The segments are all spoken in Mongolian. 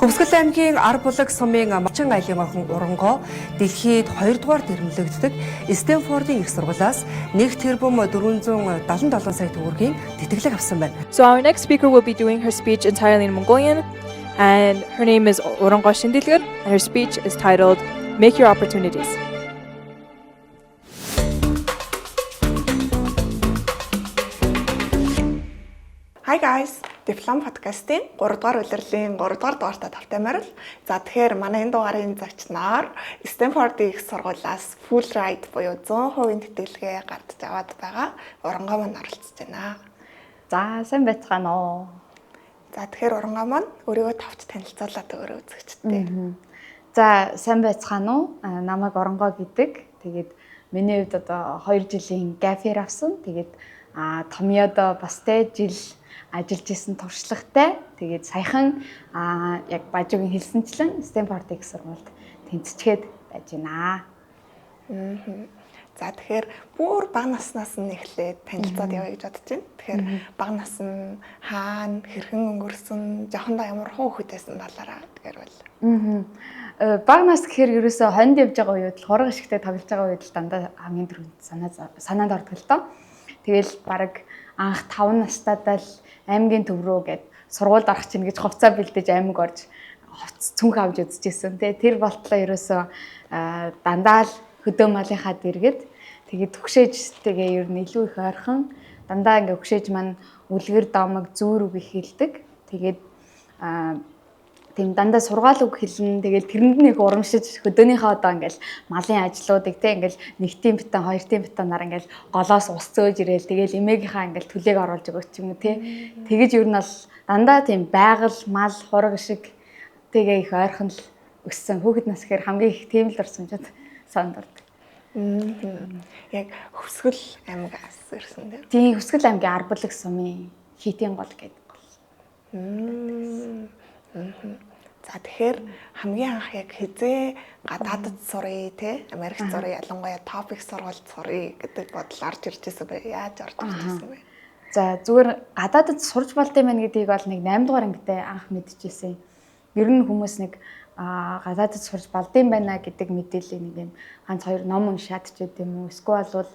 Хөвсгөл аймгийн Ар булаг сумын Мочин айлын охин Урангоо дэлхийд 2 дугаар дэрэмлэгддэг Стэнфордын их сургуулиас 1,477 сая төгрөгийн тэтгэлэг авсан байна. So our next speaker will be doing her speech entirely in Mongolian, and her name is Uranggo Shindilgur, and her speech is titled "Make Your Opportunities." Hi guys, Диплом подкастын 3 дугаар улирлын 3 дугаар дугаартаа тавтай морил. За тэгэхээр манай энэ дугаарын зочноор Стэнфордын их сургуулиас full ride буюу 100% тэтгэлгээ гардж аваад байгаа Урангоо маань оролцож байна. За сайн байцгаана уу. За тэгэхээр Урангоо маань өөрийгөө товч танилцуулаад өгөрөө үзэгчтэй. За сайн байцгаана уу. Намайг Урангоо гэдэг. Тэгээд миний хувьд одоо 2 жилийн gap year авсан. Тэгээд Томьёодо бас тэ жил ажиллаж исэн туршлагатай. Тэгээд саяхан яг Бажуугийн хэлсэнчлэн Стэнфордын их сургуульд тэнцчихэд байж байна. За тэгэхээр бүр бага наснаас нь эхлээд танилцаад явъя гэж бодож байна. Тэгэхээр бага нас нь хаана хэрхэн өнгөрсөн, жоохондоо ямар хөөхөд байсан балаараа тэгэхээр бол. Бага нас гэхээр ерөөсөө хонд явж байгаа үед л хураг ашигтай тоглож байгаа үед л дандаа хамгийн түрүүнд санаанд ордог л доо. Тэгэл баг анх 5 настайдаа л аймгийн төв рүү гээд сургуульд орох чинь гэж хувцас бэлдэж аймаг орж цүнх авч үзчихсэн. Тэр болтлоо ерөөсөө дандаа л хөдөө малынхаа дэргэд тэгээд төгшөөж тэгээ ер нь илүү их ойрхон дандаа ингээ өгшөөж маань үлгэр домог зүүр үг хэлдэг. Тэгээд тийм дандаа сургаал үг хэлнэ. Тэгээд тэрэнд нь их урамшиж хөдөөнийхөө одоо ингээл малын ажлуудыг те ингээл 1-ийн битэн 2-ийн битэнаар ингээл голоос ус зөөж ирээл тэгээд эмээгийнхаа ингээл төлөг оруулж өгөх юм уу те. Тэгэж ер нь бол дандаа тийм байгаль мал хураг шиг тэгээ их ойрхон л өссөн. Хүүхэд нас гэхээр хамгийн их тийм л дурсамжууд санд ордог. Яг Хөвсгөл аймгаас ирсэн тийм. Тийм Хөвсгөл аймгийн Ар булаг сумын Хитийн гол гэдэг гол. За тэгэхээр хамгийн анх яг хизээ гадаадд сурыг те Америкт сурыг ялангуяа топик сургуульд сурыг гэдэг бодол орж ирж байсан бай. Яаж орж ирж байсан бэ? За зүгээр гадаадд сурж болтой мэн гэдгийг бол нэг 8 дугаар ангитай анх мэдчихсэн. Ер нь хүмүүс нэг гадаадд сурж болдсон байна гэдэг мэдээлэл нэг юм ганц хоёр ном уншаад ч гэдэм үү. Эсвэл бол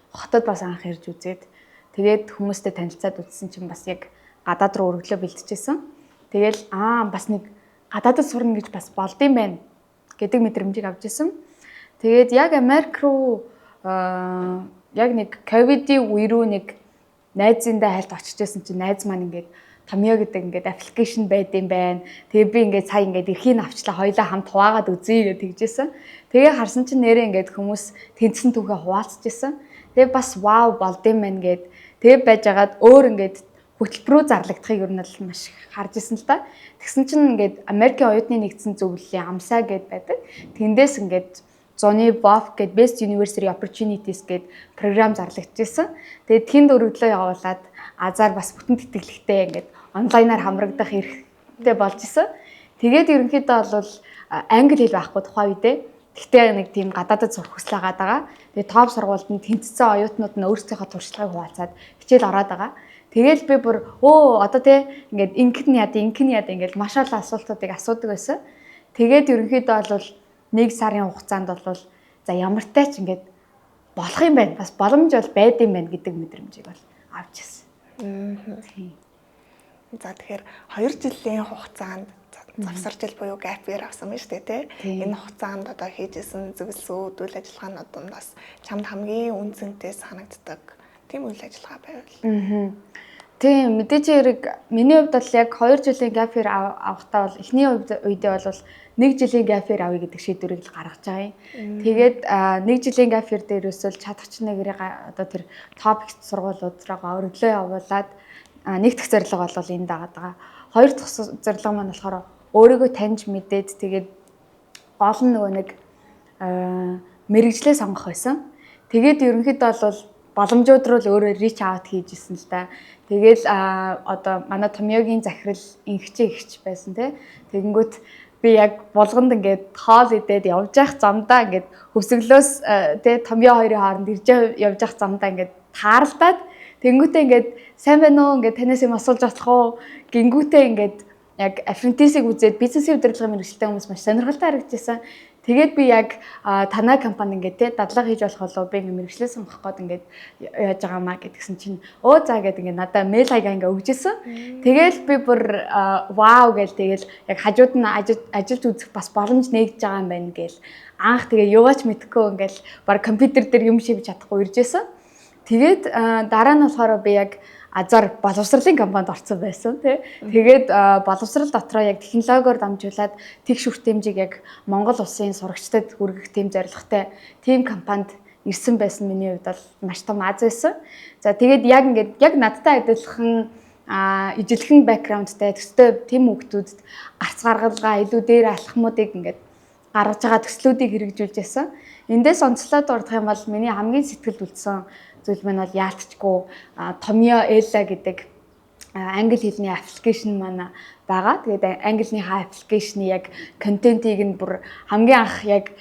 хотод бас анх ирж үзээд тэгээд хүмүүстэй танилцаад үзсэн чинь бас яг гадаад руу өргөлөө бэлтжижсэн. Тэгэл бас нэг гадаадд сурна гэж бас болдсон байна гэдэг мэдрэмжийг авч ирсэн. Тэгээд яг Америк руу яг нэг ковидын үе рүү нэг найзындаа хальт очиж байсан чинь найз маань ингээд Томьёо гэдэг ингээд аппликейшн байдсан байна. Тэгээ би ингээд сая ингээд эрхийг авчлаа хоёлаа хамт хуваагаад үзье гэж тэгжсэн. Тэгээ харсан чинь нэрээ ингээд хүмүүс тэнцсэн түүхээ хуваалцчихсан. Тэгээ бас вау болдсон байна гэд тэгээ байжгаад өөр ингээд хөтөлбөрөөр зарлагдахыг ер нь л маш харж ирсэн л та. Тэгсэн чинь ингээд Америкийн оюутны нэгдсэн зөвлөлийн амсаа гэд байдаг. Тэндээс ингээд Johnny Boff гэд Best University Opportunities гэд програм зарлагдчихсан. Тэгээд тэнд өргөдлөө явуулаад азар бас бүтэн тэтгэлэгтэй ингээд онлайнаар хамрагдах хэрэгтэй болж исэн. Тэгээд ерөнхийдөө бол англи хэл байхгүй тухай үедээ. Гэхдээ нэг тийм гадаадд сурах хүсэл байгаа. Тэгээд топ сургуульд нь тэнцсэн оюутнууд нь өөрсдийнхөө туршлагыг хуваалцаад хичээл ороод байгаа. Тэгэл би бүр одоо те ингээд инкэн яд ингээд маш олон асуултуудыг асуудаг байсан. Тэгээд ерөнхийдөө бол 1 сарын хугацаанд бол за ямар тач ингээд болох юм байна. Бас боломж бол байд юм байна гэдэг мэдрэмжийг бол авч ирсэн. За тэгэхээр 2 жилийн хугацаанд завсар жил буюу gap year авсан байна шүү дээ тий. Энэ хугацаанд одоо хийжсэн зөвлөсүүд үйл ажиллагаанууд дондаас чамд хамгийн үнцэнтэй санагддаг тийм үйл ажиллагаа байвал. Тийм мэдээж хэрэг миний хувьд бол яг 2 жилийн gap year авахтаа бол эхний үедээ бол 1 жилийн gap year авъя гэдэг шийдвэрийг л гаргаж байгаа юм. Тэгээд 1 жилийн gap year дээр өсвөл чадахч нэгрийг одоо тэр топ сургуулиудаараа өргөлөө явуулаад нэг дахь зорилго бол энд дагаад байгаа. Хоёр дахь зорилго маань болохоор өөрийгөө таньж мэдээд тэгээд гол нь нөгөө нэг мэрэгжлээ сонгох байсан. Тэгээд ерөнхийдөө бол боломжууд руу л өөрөө reach out хийжсэн л да. Тэгэл одоо манай Томьёогийн захирал инхчээ ихч байсан тий. Тэгэнгүүт би яг булганд ингээд хоол идээд явж явах замдаа ингээд хөвсгөлөөс тий Томьёо хоёрын хооронд ирж явж явах замдаа ингээд тааралдаад тэнгүүтээ ингээд сайн байна уу ингээд танаас юм асууж болох уу гингүүтээ ингээд яг apprentice-ийг үзээд бизнесийн удирдлагын мэргэжилтэй хүмүүс маш сонирхолтой харагдчихсан. Тэгээд би яг танай компани ингээд те дадлага хийж болох болов би ингээд мэргэжлээ сонгох гээд ингээд яаж байгаамаа гэдгсэн чинь өө заа гэдэг ингээд надаа мэйл хаягаа ингээд өгчээсэн. Тэгэл би бүр вау гээл тэгэл яг хажууд нь ажиллаж үзэх бас боломж нээгдэж байгаа юм байна гээл анх тэгээ юугаач мэдэхгүй ингээд баг компьютер дээр юм шивж чадахгүй иржсэн. Тэгээд дараа нь болохоор би яг азар боловсролын компанид орсон байсан тий. Тэгээд боловсрол дотроо яг технологиор дамжуулаад тэгш хүртээмжийг яг Монгол улсын сурагчдад хүргэх тийм зорилготой тийм компанид ирсэн байсан миний хувьд бол маш том аз байсан. За тэгээд яг ингээд яг надтай адилхан ижилхэн бэкграундтай төстэй тийм хүүхдүүдэд гарц гаргалгаа илүү дээр алхмуудыг ингээд гаргаж байгаа төслүүдийг хэрэгжүүлж байсан. Эндээс онцлоод дурдах юм бол миний хамгийн сэтгэлд үлдсэн зүйл маань бол яалтчгүй Tomio Ella гэдэг англи хэлний аппликейшн маань байгаа. Тэгээд англиныхаа аппликейшны яг контентийг нь бүр хамгийн анх яг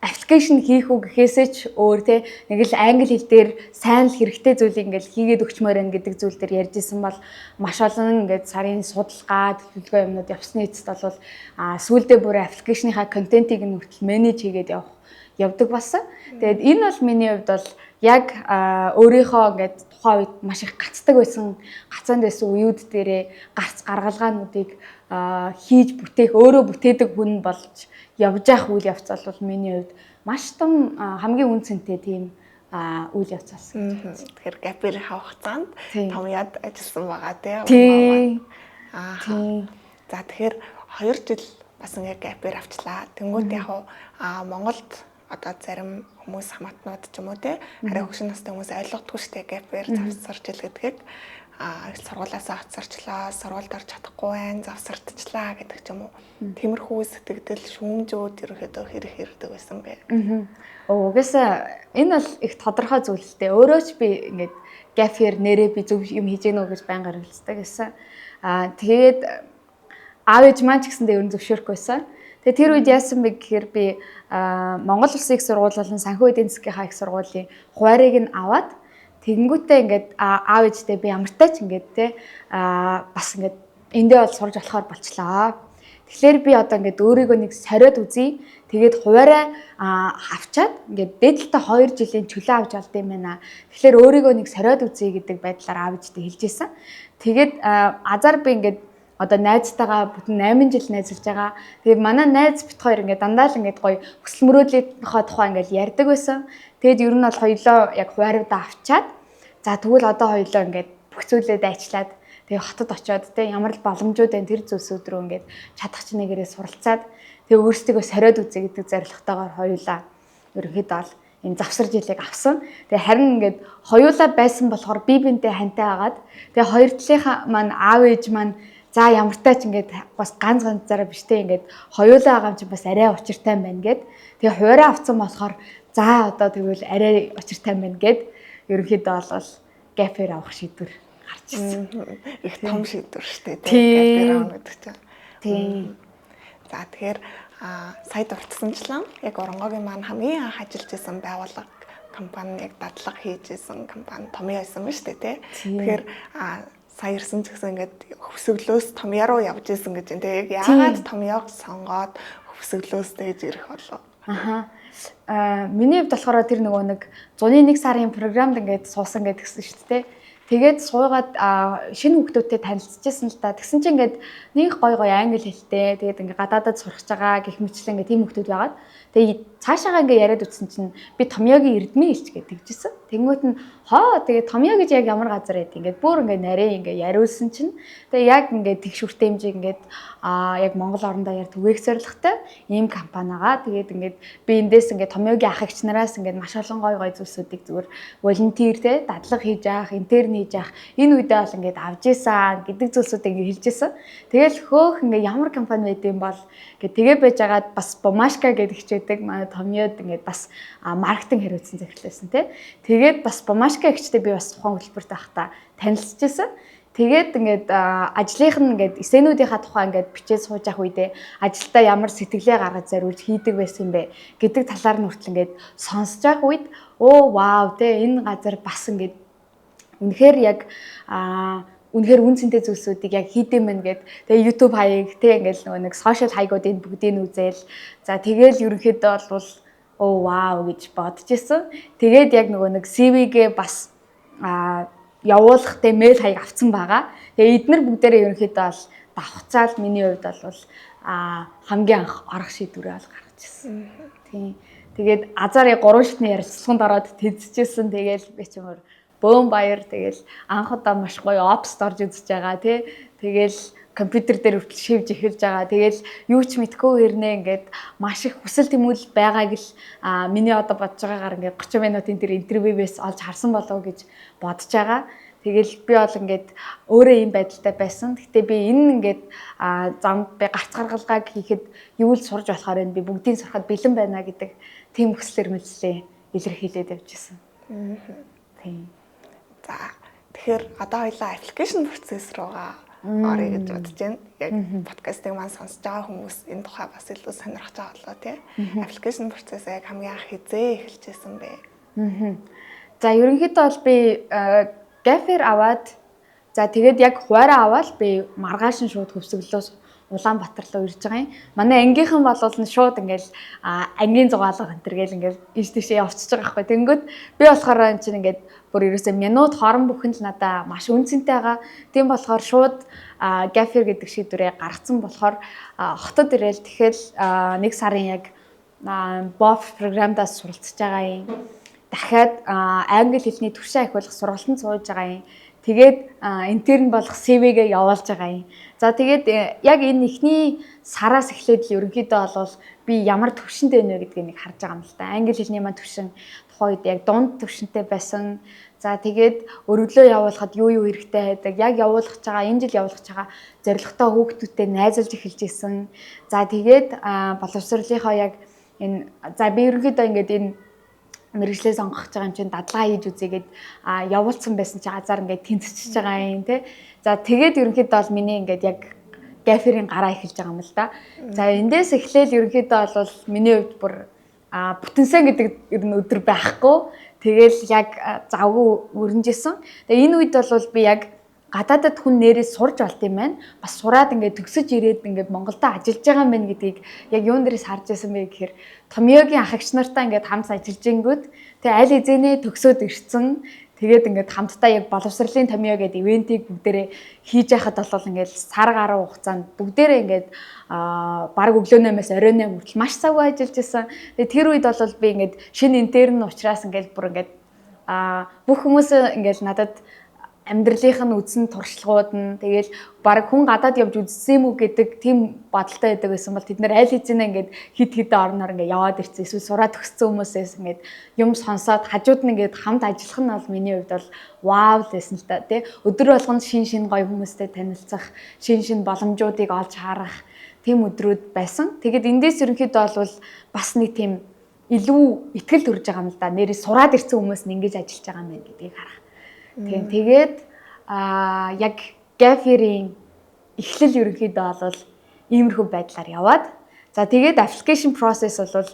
аппликейшн хийх үү гэхээсээ ч өөр те нэг л англи хэл дээр сайн л хэрэгтэй зүйлийг ингээл хийгээд өгчмөр байна гэдэг зүйл дээр ярьж исэн бол маш олон ингээд сарын судалгаа төлөвлөгөө юмнууд явсны эцэст бол сүүлдээ бүр аппликейшныхаа контентийг нь хүртэл менеж хийгээд явдаг болсон. Тэгээд энэ бол миний хувьд бол яг өөрийнхөө ингээд тухайн үед маш их гацдаг байсан гацаанд байсан үеуд дээрээ гарц гаргалгаануудыг хийж бүтээх өөрөө бүтээдэг хүн болж явж явах үйл явц бол миний хувьд маш том хамгийн үнцэнтэй тийм үйл явц болсон. Тэгэхээр гапэр хавцаанд Tomio'д ажилласан байгаа тийм. За тэгэхээр 2 жил бас ингээ гапэр авчлаа. Тэнгүүд яг Монголд одоо зарим хүмүүс хамаатнууд ч юм уу те арай хөгшин настай хүмүүс ойлгодгүй штэ гапэр завсарч ил гэдгийг сургуулаасаа хоцорчлаа, сургуульд орж чадахгүй байх, завсардчлаа гэдэг ч юм уу. Тиймэрхүү сэтгэл шүүмжүүд ерөөхдөө хэрэг ирдэг байсан бэ. Угаасаа энэ бол их тодорхой зүйл л дээ. Өөрөө ч би ингээд гапэр нэрээ би зөв юм хийж гэнэ үү гэж байнгаар хэлцдэг гэсэн. Тэгээд аав ээж маань ч гэсэндээ ер нь зөвшөөрөхгүй байсан. Тэгээ тэр үед яасан бэ гэхээр би Монгол Улсын их сургууль болон санхүү эдийн засгийн их сургуулийн хуваарийг нь аваад тэгэнгүүтээ ингээд аав ээжтэй би ямартай ч ингээд те бас ингээд эндээ бол сурж болохоор болчлаа. Тэгэхээр би одоо ингээд өөрийгөө нэг сориод үзье. Тэгээд хуваараа авчаад ингээд дээдлээ 2 жилийн чөлөө авч алд юм байна. Тэгэхээр өөрийгөө нэг сориод үзье гэдэг байдлаар аав ээжтэй хэлж ийсэн. Тэгээд азар би ингээд одоо найзтайгаа бүтэн 8 жил найзалж байгаа. Тэгээд манай найз бит хоёр ингээд дандаа л ингээд гоё хүсэл мөрөөдлийнхөө тухай ингээд ярьдаг байсан. Тэгэд ер нь бол хоёлоо яг хувааруудаа авчаад за тэгвэл одоо хоёлоо ингээд бүх зүйлээ дайчлаад тэгээ хотод очиод те ямар л боломжууд байна тэр зүйлсүүд рүү ингээд чадах ч нэгээрээ суралцаад тэгээ өөрсдөө сориод үзье гэдэг зорилготойгоор хоёлаа ерөнхийдөө бол энэ завсар жилийг авсан. Тэгээ харин ингээд хоёулаа байсан болохоор би бинтээ хантай агаад тэгээ хоёр талынхаа маань аав ээж маань за ямартай ч ингээд бас ганцаараа биш те ингээд хоёулаа байгаа юм чи бас арай учиртай байна гэд. Тэгээ хуваараа авсан болохоор за одоо тэгвэл арай учиртай байна гэд ерөнхийдөө бол гапэр авах шийдвэр гарч ирсэн. Их том шийдвэр шүү дээ гапэр авах гэдэг чинь. Тийм. За тэгэхээр сая дурдсанчлан яг Оронгогийн маань хамгийн анх ажиллаж исэн байгууллага компани яг дадлага хийж исэн компани Tomio байсан ба шүү дээ тий. Тэгэхээр сая ирсэн ч гэсэн ингээд хөвсөглөөс Tomio руу явж исэн гэж байна. Тэгээ яагаад Tomio-г сонгоод хөвсөглөөс дэж ирэх болов? Миний хувьд болохоор тэр нөгөө нэг 101 сарын програмд ингээд суусан гэдгсэн шүү дээ. Тэгээд суугаад шинэ хүүхдүүдтэй танилцчихсан л та. Тэгсэн чинь ингээд нэг гой англи хэлтэй. Тэгээд ингээд гадаадад сурах байгаа гэх мэтлэн ингээд тийм хүүхдүүд байгаад. Тэгээд цаашаагаа ингээд яриад үтсэн чинь би Tomio-гийн эрдмийн хэлч гэдэг тэгжсэн. Тэнгүүт нь тэгээд Tomio гэж яг ямар газар байд ингээд бүр ингээд нарийн ингээд яриулсан чинь тэгээд яг ингээд тэгш хүртээмжийг ингээд яг Монгол орондоо яг түгээх зорилготой ийм компанигаа тэгээд ингээд би эндээс ингээд Tomio-гийн ах эгч нараас ингээд маш олон гой зүйлсүүдийг зүгээр волонтер те дадлага хийж авах, интерн хийж авах энэ үедээ бол ингээд авж ийсэн гэдэг зүйлсүүдийг ингээд хэлж ийсэн. Тэгэл хөөх ингээд ямар компани байд юм бол ингээд тэгээ байж байгаад бас Бумашка гэдэг хичээдэг манай Tomio-д ингээд бас маркетинг хариуцсан захирлээсэн те. Тэгээд бас Бумашка гэгчтэй би бас тухайн хөтөлбөрт байхдаа танилцчихсан. Тэгээд ингээд ажлынх нь ингээд эсэнүүдийнхаа тухай ингээд бичээд сууж явах үедээ ажилдаа ямар сэтгэлээ гаргаж зориулж хийдэг байсан бэ гэдэг талаар нь хүртэл ингээд сонсож явах үед вау те энэ газар бас ингээд үнэхээр яг үнэхээр үн цэнтэй зүйлсүүдийг яг хийдэм мэн гэд тэгээ YouTube хаяг тэг ингээл нөгөө нэг сошиал хаягуудын бүгдийг үзээл за тэгээл ерөнхийдөө бол оо вау гэж бодож исэн. Тэгээд яг нөгөө нэг CV-гээ бас явуулах тэ мэйл хаяг авсан байгаа. Тэгээ эдгээр бүгдээрээ ерөнхийдөө бол давхцаал миний хувьд бол хамгийн анх орох шийдвэрээ бол гаргаж ирсэн. Тийм. Тэгээд азар 3 шатны ярилцлаганд ороод тэнцэжсэн. Тэгээл би ч юмөр бөөн баяр тэгэл анх удаа маш гоё опс орж үзэж байгаа тий. Тэгэл компьютер дээр хүртэл шивж эхэлж байгаа. Тэгэл юу ч мэдгүй хэрнээ ингээд маш их хүсэл тэмүүлэл байгааг л миний одоо бодож байгаагаар ингээд 30 минутын тэр интервьювээс олж харсан болов уу гэж бодож байгаа. Тэгэл би бол ингээд өөрөө ийм байдалтай байсан. Гэтэ би энэ ингээд замд би гарц гаргалгааг хийхэд юу л сурж болохоор энэ би бүгдийг сурахад бэлэн байна гэдэг тийм хүсэл эрмэлзлээ илэрхийлээд явжсэн. Тийм. За тэгэхээр одоо хоёлаа аппликейшн процесс руугаа орё гэж бодож байна. Яг подкастыг маань сонсож байгаа хүмүүс энэ тухай бас илүү сонирхож байгаа болоо тий. Аппликейшн процесс яг хамгийн анх хизээ эхэлжсэн бэ? За ерөнхийдөө бол би Гафер аваад за тэгээд яг хуваараа аваад би маргааш нь шууд хөвсгөлөөс Улаанбаатар руу ирж байгаа юм. Манай ангийнхан бол шууд ингээл ангийн зугаалга хантер гээл ингээл ийш тийшээ явчихж байгаа байхгүй. Тэнгүүд би болохоор энэ чинь ингээд бүр ерөөсөө минут хорон бүхэн л надаа маш үнцэнтэй байгаа. Тийм болохоор шууд Гафер гэдэг шийдвэрээ гаргацсан болохоор хотод ирээл тэгэхээр 1 сарын яг BOF програмдаас суралцж байгаа юм. Дахиад англи хэлний түвшин ахиулах сургалтанд сууж байгаа юм. Тэгээд интерн болох CV-гээ явуулж байгаа юм. За тэгээд яг энэ ихний сараас эхлээд л ерөнхийдөө бол би ямар төвшөнтэй байна вэ гэдгийг нэг харж байгаа юм л да. Англи хэлний маань төвшин тухайд яг дунд төвшөнтэй байсан. За тэгээд өргөлөө явуулахад юу хэрэгтэй байдаг. Яг явуулах байгаа, энэ жил явуулах байгаа зорилготой хүүхдүүдтэй найзалж эхэлж исэн. За тэгээд боловсролынхоо яг энэ за би ерөнхийдөө ингээд энэ мэргэжлээ сонгох байгаа юм чинь дадлага хийж үзээгээд явуулсан байсан чи азар ингээд тэнцэж байгаа юм тий. За тэгээд ерөнхийдөө бол миний ингээд яг Гаферийн гараа эхэлж байгаа юм л да. За эндээс эхлээл ерөнхийдөө бол миний хувьд бүр бүтэнсэн гэдэг ер нь өдөр байхгүй. Тэгэл яг завгүй өрнжсэн. Тэгээ энэ үед бол би яг гадаадд хүн нэрээс сурж болт юм байна. Бас сураад ингээд төгсөж ирээд ингээд Монголд ажиллаж байгаа юм байна гэдгийг яг юун дээрээс харж байсан бэ гэхээр Томьёогийн ах эгч нартай ингээд хамт ажиллаж ингүүд тэгээ аль эзэнээ төгсөөд ирсэн. Тэгээд ингээд хамтдаа яг боловсролын Томьёо гэдэг ивентийг бүгдээрээ хийж яхад бол ингээд сар гаруй хугацаанд бүгдээрээ ингээд баг өглөөнөөс оройн хүртэл маш цагаа ажиллаж исэн. Тэгээ тэр үед бол би ингээд шинэ интерн учраас ингээд бүр ингээд бүх хүмүүс ингээд надад амьдралынх нь үдсэн туршлагууд нь тэгэл баг хүн гадаад явж үзсэн юм уу гэдэг тийм бодолтой байдаг байсан бол тэд нэр аль хэзээ ингээд хид хидэн орноор ингээд яваад ирсэн эсвэл сураад төгссөн хүмүүсээс ингээд юм сонсоод хажууд нь ингээд хамт ажиллах нь бол миний хувьд бол вау лсэн л та тий өдөр болгонд шин гоё хүмүүстэй танилцах шин боломжуудыг олж харах тийм өдрүүд байсан. Тэгэд эндээс ерөнхийдөө бол бас нэг тийм илүү ихтгэл төрж байгаа юм л да. Нэрээ сураад ирсэн хүмүүс нь ингэж ажиллаж байгаа юм байна гэдгийг харах. Тэгээд яг Гаферийн эхлэл ерөнхийдөө бол иймэрхүү байдлаар яваад за тэгээд application process бол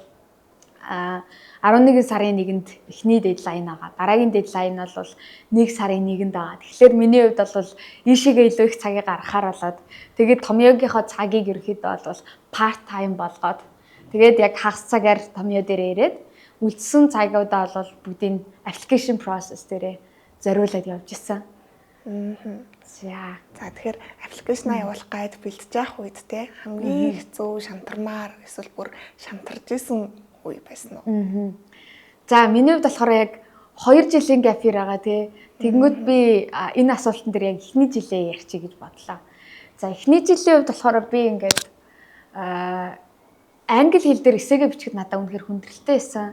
11 сарын 1-нд эхний дедлайн байгаа. Дараагийн дедлайн бол 1 сарын 1-нд байгаа. Тэгэхээр миний хувьд бол ийшээгээ илүү их цагийг гаргахаар болоод тэгээд Томьёогийнхоо цагийг ерөнхийдөө бол part time болгоод тэгээд яг хагас цагаар Томьёо дээр ирээд үлдсэн цагуудаа бол бүгдийн application process дээрээ зориулаад явж исэн. За тэгэхээр аппликейшнаа явуулах гайд бэлдэж явах үед те хамгийн хэцүү шантармаар эсвэл бүр шантарж исэн үе байсан уу? За миний хувьд болохоор яг 2 жилийн Гафер байгаа те. Тэгэнгүүт би энэ асуултан дээр яг эхний жилээ ярьчих гэж бодлоо. За эхний жилийн хувьд болохоор би ингээд англи хэл дээр эсээгээ бичихэд надад үнэхээр хүндрэлтэй байсан.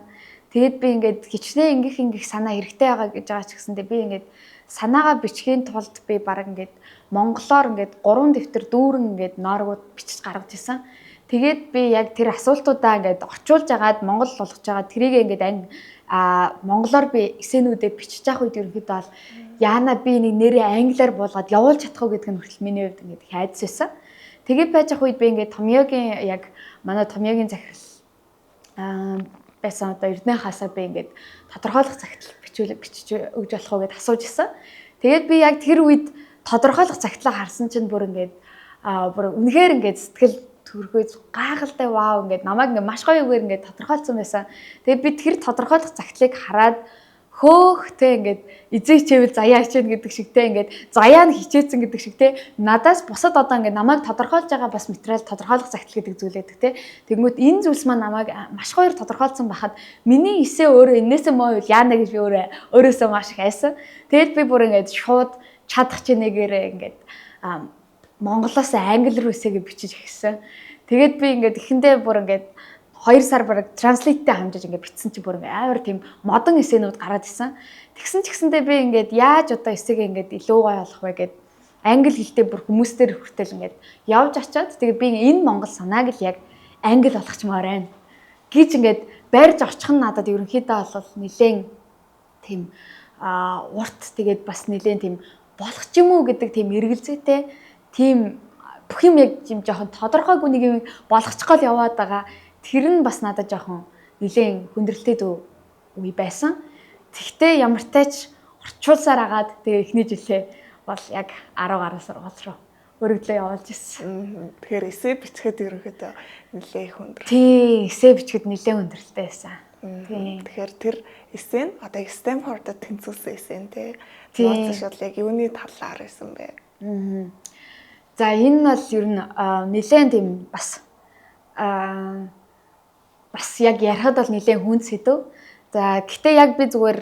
Тэгэд би ингээд хичнээн ингэх санаа хэрэгтэй байгаа гэж байгаа ч гэсэндээ би ингээд санаагаа бичгийн тулд би баг ингээд монголоор ингээд 3 дэвтэр дүүрэн ингээд нооргууд бичиж гаргаж исэн. Тэгээд би яг тэр асуултуудаа ингээд орчуулж агаад монгол болгож байгаа тэрийг ингээд монголоор би эсээнүүдээ бичиж явах үед ерөнхийдөө бол яана би нэг нэрээ англиар буулгаад явуулж чадах уу гэдэг нь хүртэл миний хувьд ингээд хайдс байсан. Тэгээд байж явах үед би ингээд Томьёогийн яг манай Томьёогийн захирал байсан одоо Эрдэнэхаасаа би ингээд тодорхойлох цагт бичиж өгч болох уу гэд асууж исэн. Тэгээд би яг тэр үед тодорхойлох цагтлаа харсан чинь бүр ингээд бүр үнэхээр ингээд сэтгэл төрхөөж гайхалтай вау ингээд намайг ингээд маш гоё үгээр ингээд тодорхойлцсон байсан. Тэгээд би тэр тодорхойлох цагтлыг хараад хөөхтэй ингээд эзэн хичээвэл заяа хичээнэ гэдэг шигтэй ингээд заяа нь хичээсэн гэдэг шигтэй надаас бусад одоо ингээд намайг тодорхойлж байгаа бас материал тодорхойлох цагтл гэдэг зүйл байдаг те. Тэгмүүд энэ зүйлс маань намайг маш гоёор тодорхойлсон байхад миний эсээ өөрөө энээсээ муу юу яана гэж би өөрөөсөө маш их айсан. Тэгэд би бүр ингээд шууд чадах чинээгээр ингээд монголоос англи руу эсэгээ бичиж эхэлсэн. Тэгээд би ингээд эхэндээ бүр ингээд 2 сар бараг транслейттэй хамжиж ингээд бичсэн чи бүр амар тийм модон эсэнүүд гараад исэн. Тэгсэн ч гэсэндээ би ингээд яаж одоо эсэгээ ингээд илүү гоё болох вэ гэд англи хэлтэй бүр хүмүүстээр хүртэл ингээд явж очиад тэгээд би энэ монгол санааг л яг англи болгочмоор байна гэж ингээд барьж очих нь надад ерөнхийдөө бол нэлээд тийм урт тэгээд бас нэлээд тийм болох ч юм уу гэдэг тийм эргэлзээтэй тийм бүх юм яг юм жоохон тодорхойгүй нэг юм болгочих гол яваад байгаа. Тэр нь бас надад жоохон нэлээд хүндрэлтэй үе байсан. Тэгтээ ямар тач орчуулсаар агаад тэгээ эхний жилээ бол яг 10 гаруй сургууль руу өргөдлөө явуулж ирсэн. Тэгэхээр эсээ бичгээд ерөнхийдөө нэлээд хүндрэл. Тий, эсээ бичгээд нэлээд хүндрэлтэй байсан. Тий. Тэгэхээр тэр эсээ нь одоо Стэнфордод тэнцүүлсэн эсээ нь тий. Нууцшил яг юуны талаар байсан бэ? За энэ бол ер нь нэлээд тийм бас яг ярихад бол нэлээд хүнд сэдв. За гэхдээ яг би зүгээр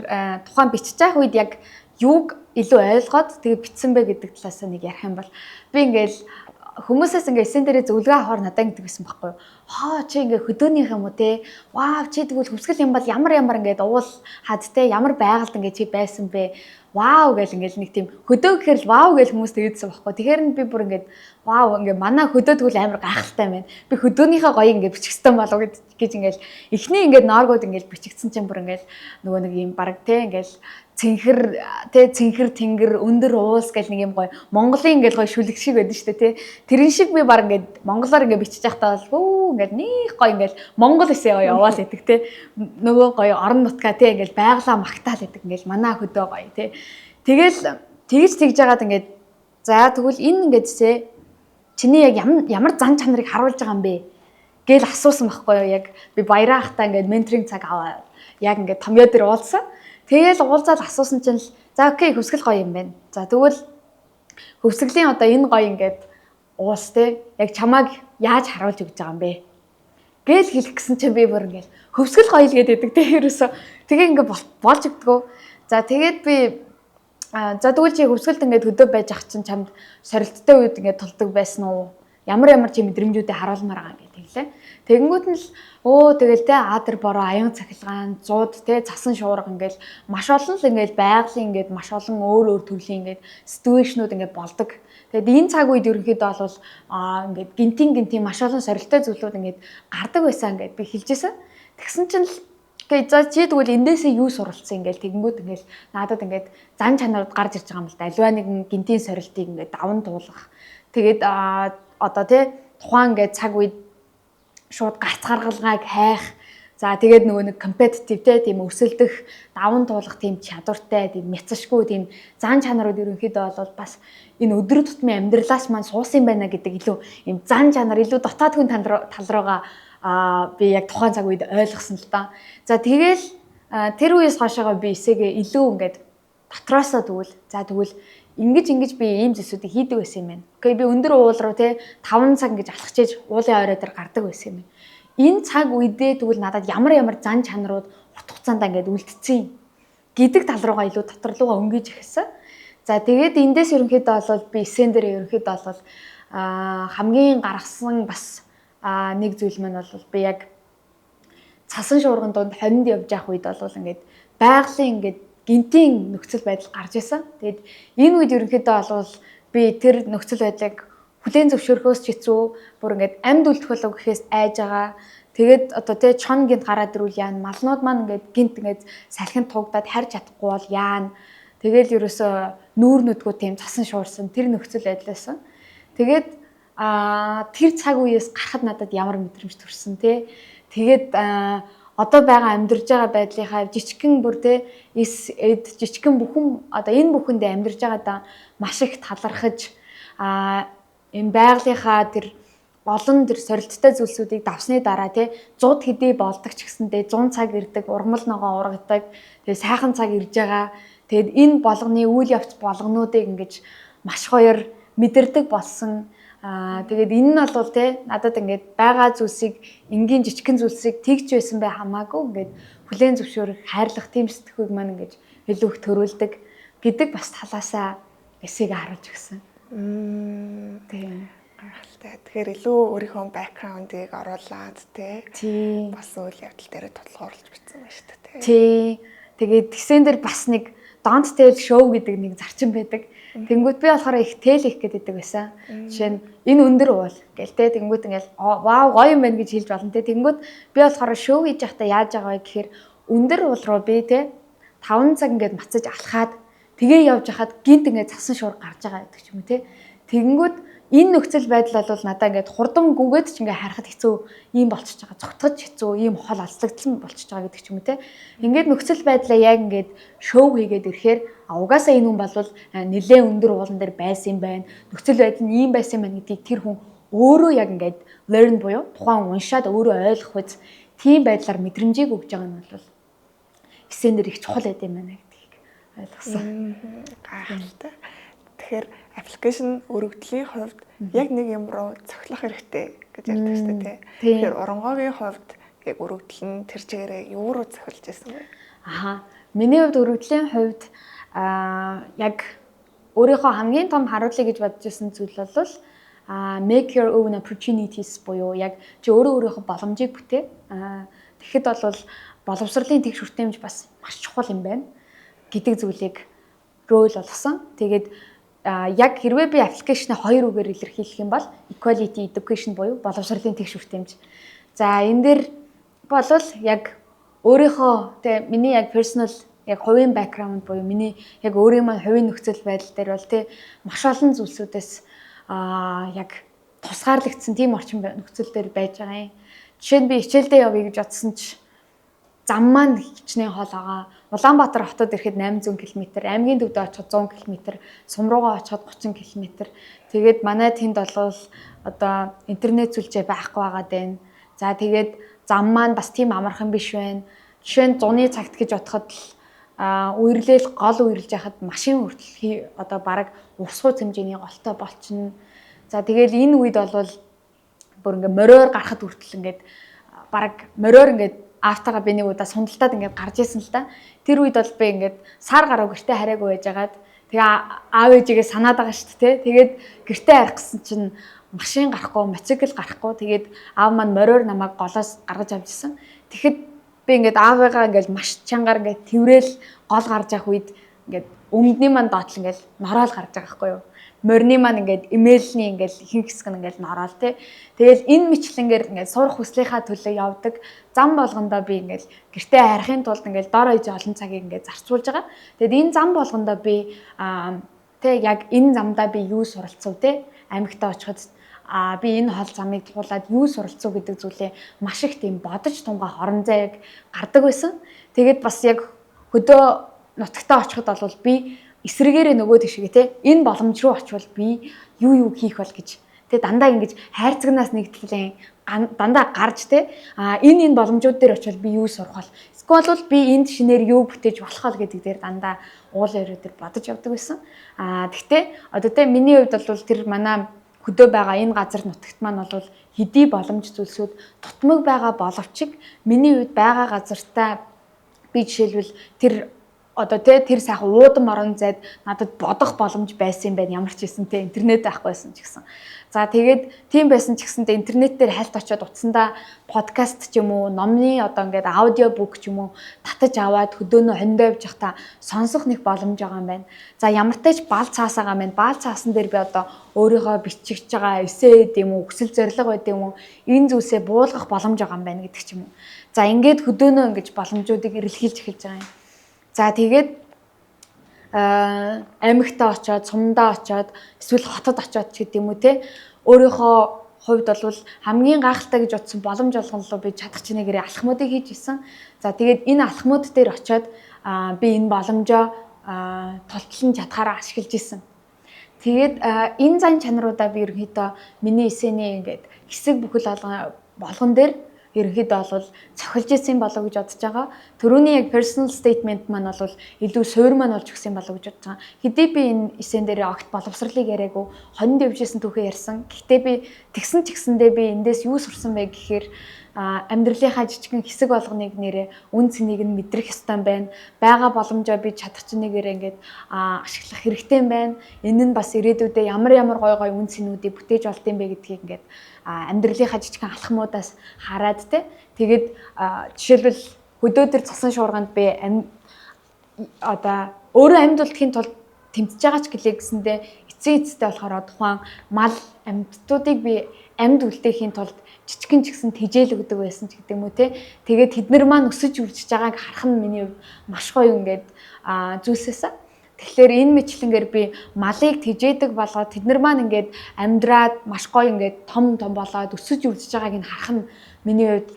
тухайн бичиж байх үед яг юуг илүү ойлгоод тэгээ бичсэн бэ гэдэг талаас нэг ярих юм бол би ингээл хүмүүсээс ингээ эсэн дээрээ зөвлөгөө авахар надад ингэдэг байсан байхгүй юу. Чи ингээ хөдөөнийх юм уу те. Вау чи тэгвэл хөвсгөл юм бол ямар ингээд уул хад те ямар байгальд ингээ чи байсан бэ. Вау гэл ингээл нэг тийм хөдөө гэхэр л вау гэл хүмүүс тэгдсэн байхгүй. Тэгэхээр нь би бүр ингээд вау ингээ манай хөдөө тэгвэл амар гайхалтай байна. Би хөдөөнийхөө гоё ингээ бичгсэн болов гэж ингээл эхний ингээд нооргууд ингээл бичигдсэн чинь бүр ингээл нөгөө нэг юм баг те ингээл цэнхэр тэнгэр өндөр уулс гэл нэг юм гоё Монголын ингээл гоё шүлэг шиг байдаг шүү дээ те. Тэрэн шиг би баг ингээд монголоор ингээ бичиж байхдаа бол ингээл нэг гоё ингээл монгол эсээ яваал гэдэг те. Нөгөө гоё орон нутгаа те ингээл байглаа магтаал гэдэг ингээл манай хөдөө гоё те. Тэгэл тэгж жагаад ингээд за тэгвэл энэ ингээд эсээ чиний яг ямар зан чанарыг харуулж байгаа юм бэ гэл асуусан байхгүй юу. Яг би баяраа хахтаа ингээд менторинг цаг аваад яг ингээд томьёо дээр уулзсан. Тэгэл уулзаад асуусан чинь за окей хөвсгөл гоё юм байна. За тэгвэл хөвсгөлийн одоо энэ гоё ингээд уус те яг чамааг яаж харуулж өгч байгаа юм бэ гэл хэлэх гэсэн чинь би бүр ингээд хөвсгөл гоё л гэдэг те ерөөсө тэгээ ингээд болж өгдгөө. За тэгээд би за тэгвэл чи хөвсгөлд ингээд хөдөө байж ах чинь чамд сорилттой үед ингээд тулдаг байсан уу? Ямар чи мэдрэмжүүдээ харуулмаар байгаа гэдэг хэлээ. Тэгэнгүүт нь л тэгэл те адар бороо аян цахилгаан зууд те цасан шуурга ингээл маш олон л ингээл байгалийн ингээд маш олон өөр төрлийн ингээд ситүэйшнүүд ингээд болдог. Тэгэд энэ цаг үед ерөнхийдөө бол ингээд гинтийн маш олон сорилттой зүйлүүд ингээд гардаг байсан ингээд би хэлжсэн. Тэгсэн чинь л за чи тэгвэл эндээсээ юу суралцсан ингээл тэгэнгүүт ингээл надад ингээд зан чанарууд гарч ирж байгаа юм л да. Альва нэг гинтийн сорилтыг ингээд даван туулах. Тэгээд одоо те тухайн ингээд цаг үед шууд гарц гаргалгааг хайх. За тэгээд нөгөө нэг компетитив тийм өрсөлдөх, даван туулах тийм чадвартай, тийм мяцшгүй тийм зан чанарууд ерөнхийдөө бол бас энэ өдөр тутмын амьдралаас маань суусан байна гэдэг илүү юм зан чанар илүү дотоодын тал руугаа би яг тухайн цаг үед ойлгосон л да. За тэгэл тэр үеэс хойшоогоо би эсээгээ илүү ингээд дотроосоо тэгвэл ингэж би ийм зүйлсүүдийг хийдэг байсан юм байна. Окей би өндөр уул руу те 5 цаг ингэж алхачиж уулын орой дээр гардаг байсан юм. Энэ цаг үедээ тэгвэл надад ямар зан чанарууд урт хугацаанд ингээд үлдсэн гэдэг тал руугаа илүү доторлуугаа өнгөж эхэлсэн. За тэгээд эндээс ерөнхийдөө бол би эсэн дээр ерөнхийдөө бол хамгийн гаргасан бас нэг зүйл маань бол би яг цасан шуурган донд хонинд явж явах үед бол ингээд байгалийн ингээд гинтийн нөхцөл байдал гарч исэн. Тэгэд энэ үед ерөнхийдөө бол би тэр нөхцөл байдлыг хүлээн зөвшөөрөхөөс ч хэцүү, бүр ингээд амьд үлдэх болов гэхээс айж байгаа. Тэгээд одоо тэ чон гинт гараад ирвэл яана, малнууд маань ингээд гинт ингээд салхинд тугдаад харж чадахгүй бол яана. Тэгэл ерөөсөө нүүр нүдгүү тийм цасан шуурсан тэр нөхцөл байдлаасан. Тэгээд тэр цаг үеэс гарахад надад ямар мэдрэмж төрсөн те. Тэгээд одоо байгаа амьдарч байгаа байдлынхаа жижигхэн бүр те эд жижигхэн бүхэн одоо энэ бүхэндээ амьдарч байгаадаа маш их талархаж энэ байгалийнхаа тэр олон тэр сорилттой зүйлсүүдийг давсны дараа те 100 хэдий болдог ч гэсэндээ 100 цаг ирдэг, ургамал ногоо ургадаг, тэгээ сайхан цаг ирж байгаа. Тэгэд энэ болгоны үйл явц болгонуудыг ингэж маш хоёр мэдэрдэг болсон. Тэгээд энэ нь бол те надад ингээд байгаа зүйлсийг энгийн жижигхэн зүйлсийг тэгж байсан бай хамаагүй ингээд хүлээн зөвшөөрөх, хайрлах тийм сэтгхүйг маань ингээд илүү их төрүүлдэг гэдэг бас талаасаа эсийг харуулж өгсөн. Тийм. Гайхалтай. Тэгэхээр илүү өөрийнхөө бэкграундыг оруулаад те бас үйл явдал дээр тодорхойлж бичсэн байна шүү дээ. Тий. Тэгээд тэгсэн дээр бас нэг Don't Tell Show гэдэг нэг зарчим байдаг. Тэнгүүт би болохоор их тэл их гэдэг байсан. Жишээ нь энэ өндөр уул гэл те тэнгүүт ингээл вау гоё юм байна гэж хэлж болно те. Тэнгүүт би болохоор шоу хийж байхдаа яаж байгаа вэ гэхээр өндөр уул руу би те 5 цаг ингээд мацаж алхаад тэгээ явж хахад гинт ингээд цасан шуур гарч байгаа гэдэг ч юм уу те. Тэнгүүт энэ нөхцөл байдал бол надаа ингээд хурдан гүгээд ч ингээд харахад хэцүү ийм болчихж байгаа. Цогтгож хэцүү, ийм хол алслагдсан болчихж байгаа гэдэг ч юм уу те. Ингээд нөхцөл байдлаа яг ингээд шоу хийгээд ирэхээр угаасаа энэ хүн бол нэлээд өндөр уулан дээр байсан юм байна. Нөхцөл байдал нь ийм байсан юм байна гэдгийг тэр хүн өөрөө яг ингээд learn буюу тухайн уншаад өөрөө ойлгох үз тийм байдлаар мэдрэмжийг өгж байгаа нь бол эсэн дээр их чухал байд юм байна гэдгийг ойлгосон. Гайхалтай. Тэгэхээр аппликейшн өргөдлийн хувьд яг нэг юм руу цохилох хэрэгтэй гэж ярьдаг шүү дээ. Тэгэхээр оронгоогийн хувьд яг өргөдөл нь тэр чигээрээ юу руу цохилж байсан бэ? Миний хувьд өргөдлийн хувьд яг өөрийнхөө хамгийн том харуулъя гэж бодож ирсэн зүйл бол make your own opportunities буюу яг чи өөрийнхөө боломжийг бүтээ. Тэгэхэд бол боловсролын тэгш хүртээмж бас маш чухал юм байна гэдэг зүйлийг рөл болгосон. Тэгээд яг хэрвээ би аппликейшнээ хоёр үгээр илэрхийлэх юм бол equality education буюу боловсролын тэгш хүртээмж. За энэ дээр бол яг өөрийнхөө тэ миний яг personal яг хувийн background буюу миний яг өөрийн маань хувийн нөхцөл байдал дээр бол тэ маш олон зүйлсүүдээс яг тусгаарлагдсан тийм орчин нөхцөл дээр байж байгаа юм. Жишээ нь би хичээлдээ явъя гэж бодсон ч зам маань хичнээн хол байгаа. Улаанбаатар хотод ирэхэд 800 км, аймгийн төвдөө очиход 100 км, сум руугаа очиход 30 км. Тэгээд манай тэнд бол одоо интернет сүлжээ байхгүй байгаа дээ. За тэгээд зам маань бас тийм амархан биш байна. Жишээ нь зуны цагт гэж бодоход үерлэл гол үерлж яхад машин хүртэл одоо бараг урсгуу хэмжээний голтой болчихно. За тэгээд энэ үед бол бүр ингээ мориор гарахад хүртэл ингээд бараг мориор ингээд автагаа би нэг удаа сундалтаад ингээд гарч исэн л да. Тэр үед бол би ингээд сар гараа гэртээ хараагүй байжгаад тэгээ аав ээжигээ санаад байгаа шүү дээ. Тэгээд гэртээ харах гэсэн чинь машин гарахгүй, мотоцикл гарахгүй. Тэгээд аав маань мориор намайг голоос гаргаж авчихсан. Тэгэхэд би ингээд аавыгаа ингээд маш чангаар ингээд тэрвэл гол гарч явах үед ингээд өмнөдний маань доотлон ингээд нороол гарч байгаа байхгүй юу? Морины маань ингээд имэйлний ингээд ихэнх хэсэг нь ингээд нороол тий. Тэгэл энэ мэтлэнгээр ингээд сурах хүслийнхаа төлөө явдаг. Зам болгондоо би ингээд гэртээ харихын тулд ингээд дор иж олон цагийг ингээд зарцуулж байгаа. Тэгэд энэ зам болгондоо би тий яг энэ замдаа би юу суралцав тий. Амьгтаа очиход би энэ хол замыг туулаад юу суралцав гэдэг зүйлээ маш их тийм бодож тунгаа хорон зайг гардаг байсан. Тэгээд бас яг хөдөө нутагтаа очиход бол би эсрэгээрээ нөгөө тийшээ те энэ боломж руу очивол би юу хийх бол гэж те дандаа ингэж хайрцагнаас нэгтлээ дандаа гарч те энэ боломжууд дээр очивол би юу сурах бол эсвэл би энд шинээр юу бүтээж болох бол гэдэг дээр дандаа уул яриа дээр бодож явдаг байсан. Гэхдээ одоо те миний хувьд бол тэр манай хөдөө байгаа энэ газар нутагт маань бол хэдий боломж зүйлсүүд тутмаг байгаа боловч миний үед байгаа газартаа би жишээлбэл тэр одоо тэр сайхан уудам орон зайд надад бодох боломж байсан юм байна. Ямар ч хэлсэн интернет байхгүйсэн ч гэсэн. За тэгээд тийм байсан ч гэсэндээ интернет дээр хальт очиод утсандаа подкаст ч юм уу, номны одоо ингээд аудио бук ч юм уу татаж аваад хөдөөнөө хондоо явж явахдаа сонсох нэг боломж байгаа юм байна. За ямар ч тач бал цаас байгаа юм байна. Бал цаасан дээр би одоо өөрийнхөө бичиж байгаа эссе гэдэм үү, хүсэл зориг байдэм үү, энэ зүйлсээ буулгах боломж байгаа юм байна гэдэг ч юм уу. За ингээд хөдөөнөө ингэж боломжуудыг эрэлхийлж эхэлж байгаа юм. За тэгээд аймагтаа очиод, сумдаа очиод, эсвэл хотод очиод ч гэдэм үү те өөрийнхөө хувьд бол хамгийн гайхалтай гэж бодсон боломж олгонлоо би чадах чинь гэрээ алхмуудыг хийж исэн. За тэгээд энэ алхмууд дээр очиод би энэ боломжоо толтлон чадхаараа ашиглаж исэн. Тэгээд энэ зан чанаруудаа би ерөнхийдөө миний эсэний ингээд хэсэг бүхэл болгон дээр ерөнхийдөө бол цохилж исэн болов гэж бодож байгаа. Төрөний яг personal statement маань бол илүү суур маань болж өгсөн болов гэж бодож байгаа. Хэдий би энэ эсэн дээр огт боловсролыг яриаггүй, хонинд явжсэн түүхээ ярьсан. Гэхдээ би тэгсэн ч гэсэндээ би эндээс юу сурсан бэ гэхээр амьдралынхаа жижигэн хэсэг болгоныг нэрээ үн цэнийг нь мэдрэх ёстой байна. Бага боломжоо би чадах чинээгээр ингээд ашиглах хэрэгтэй байна. Энэ нь бас ирээдүйдээ ямар гой үн цэнүүдийг бүтээж болт юм бэ гэдгийг ингээд амьдралынхаа жижигэн алхмуудаас хараад те. Тэгээд жишээлбэл хөдөөдөр цасан шуурганд би одоо өөрөө амьд болтхийн тулд тэмцэж байгаа ч гэлээ гэсэндээ эцсийн болохоор тухайн мал амьдтуудыг би амьд үлдээхийн тулд жижигэн ч гэсэн тижээл өгдөг байсан ч гэдэг юм уу те. Тэгээд тэднэр маань өсөж үржиж байгааг харах нь миний хувьд маш гоё ингээд зүйлсээсэн. Тэгэхээр энэ мэтлэнгээр би малыг тижээдэг болгоод тэднэр маань ингээд амьдраад маш гоё ингээд том болоод өсөж үржиж байгааг нь харах нь миний хувьд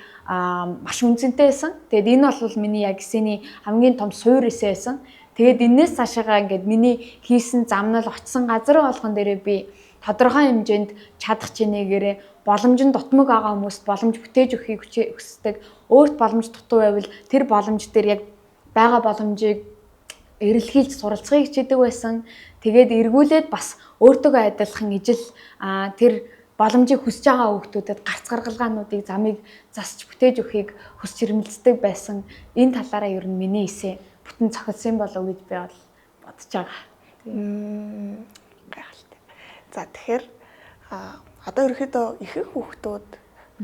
маш үнцэнтэй байсан. Тэгээд энэ бол миний яг эсэний хамгийн том суур эсэ байсан. Тэгээд энэс цаашаа ингээд миний хийсэн замнал очсон газар болгон дээрээ би тодорхой хэмжээнд чадах чинээгээрээ боломжинд дутмаг байгаа хүмүүст боломж бүтээж өгөхийг хүсдэг. Өөрт боломж дутуу байвал тэр боломж дээр яг байгаа боломжийг эрэлхийлж суралцахыг хичээдэг байсан. Тэгээд эргүүлээд бас өөртөөгөө адилхан ижил тэр боломжийг хүсэж байгаа хүүхдүүдэд гарц гаргалгаануудыг замыг засч бүтээж өгөхийг хүсч ирмэлцдэг байсан. Энэ талаараа ер нь миний эсэ бүтэн цохилсан болов гэж би бол бодож байгаа. Гайхалтай. За тэгэхээр одоо ерөөхдөө ихэнх хүүхдүүд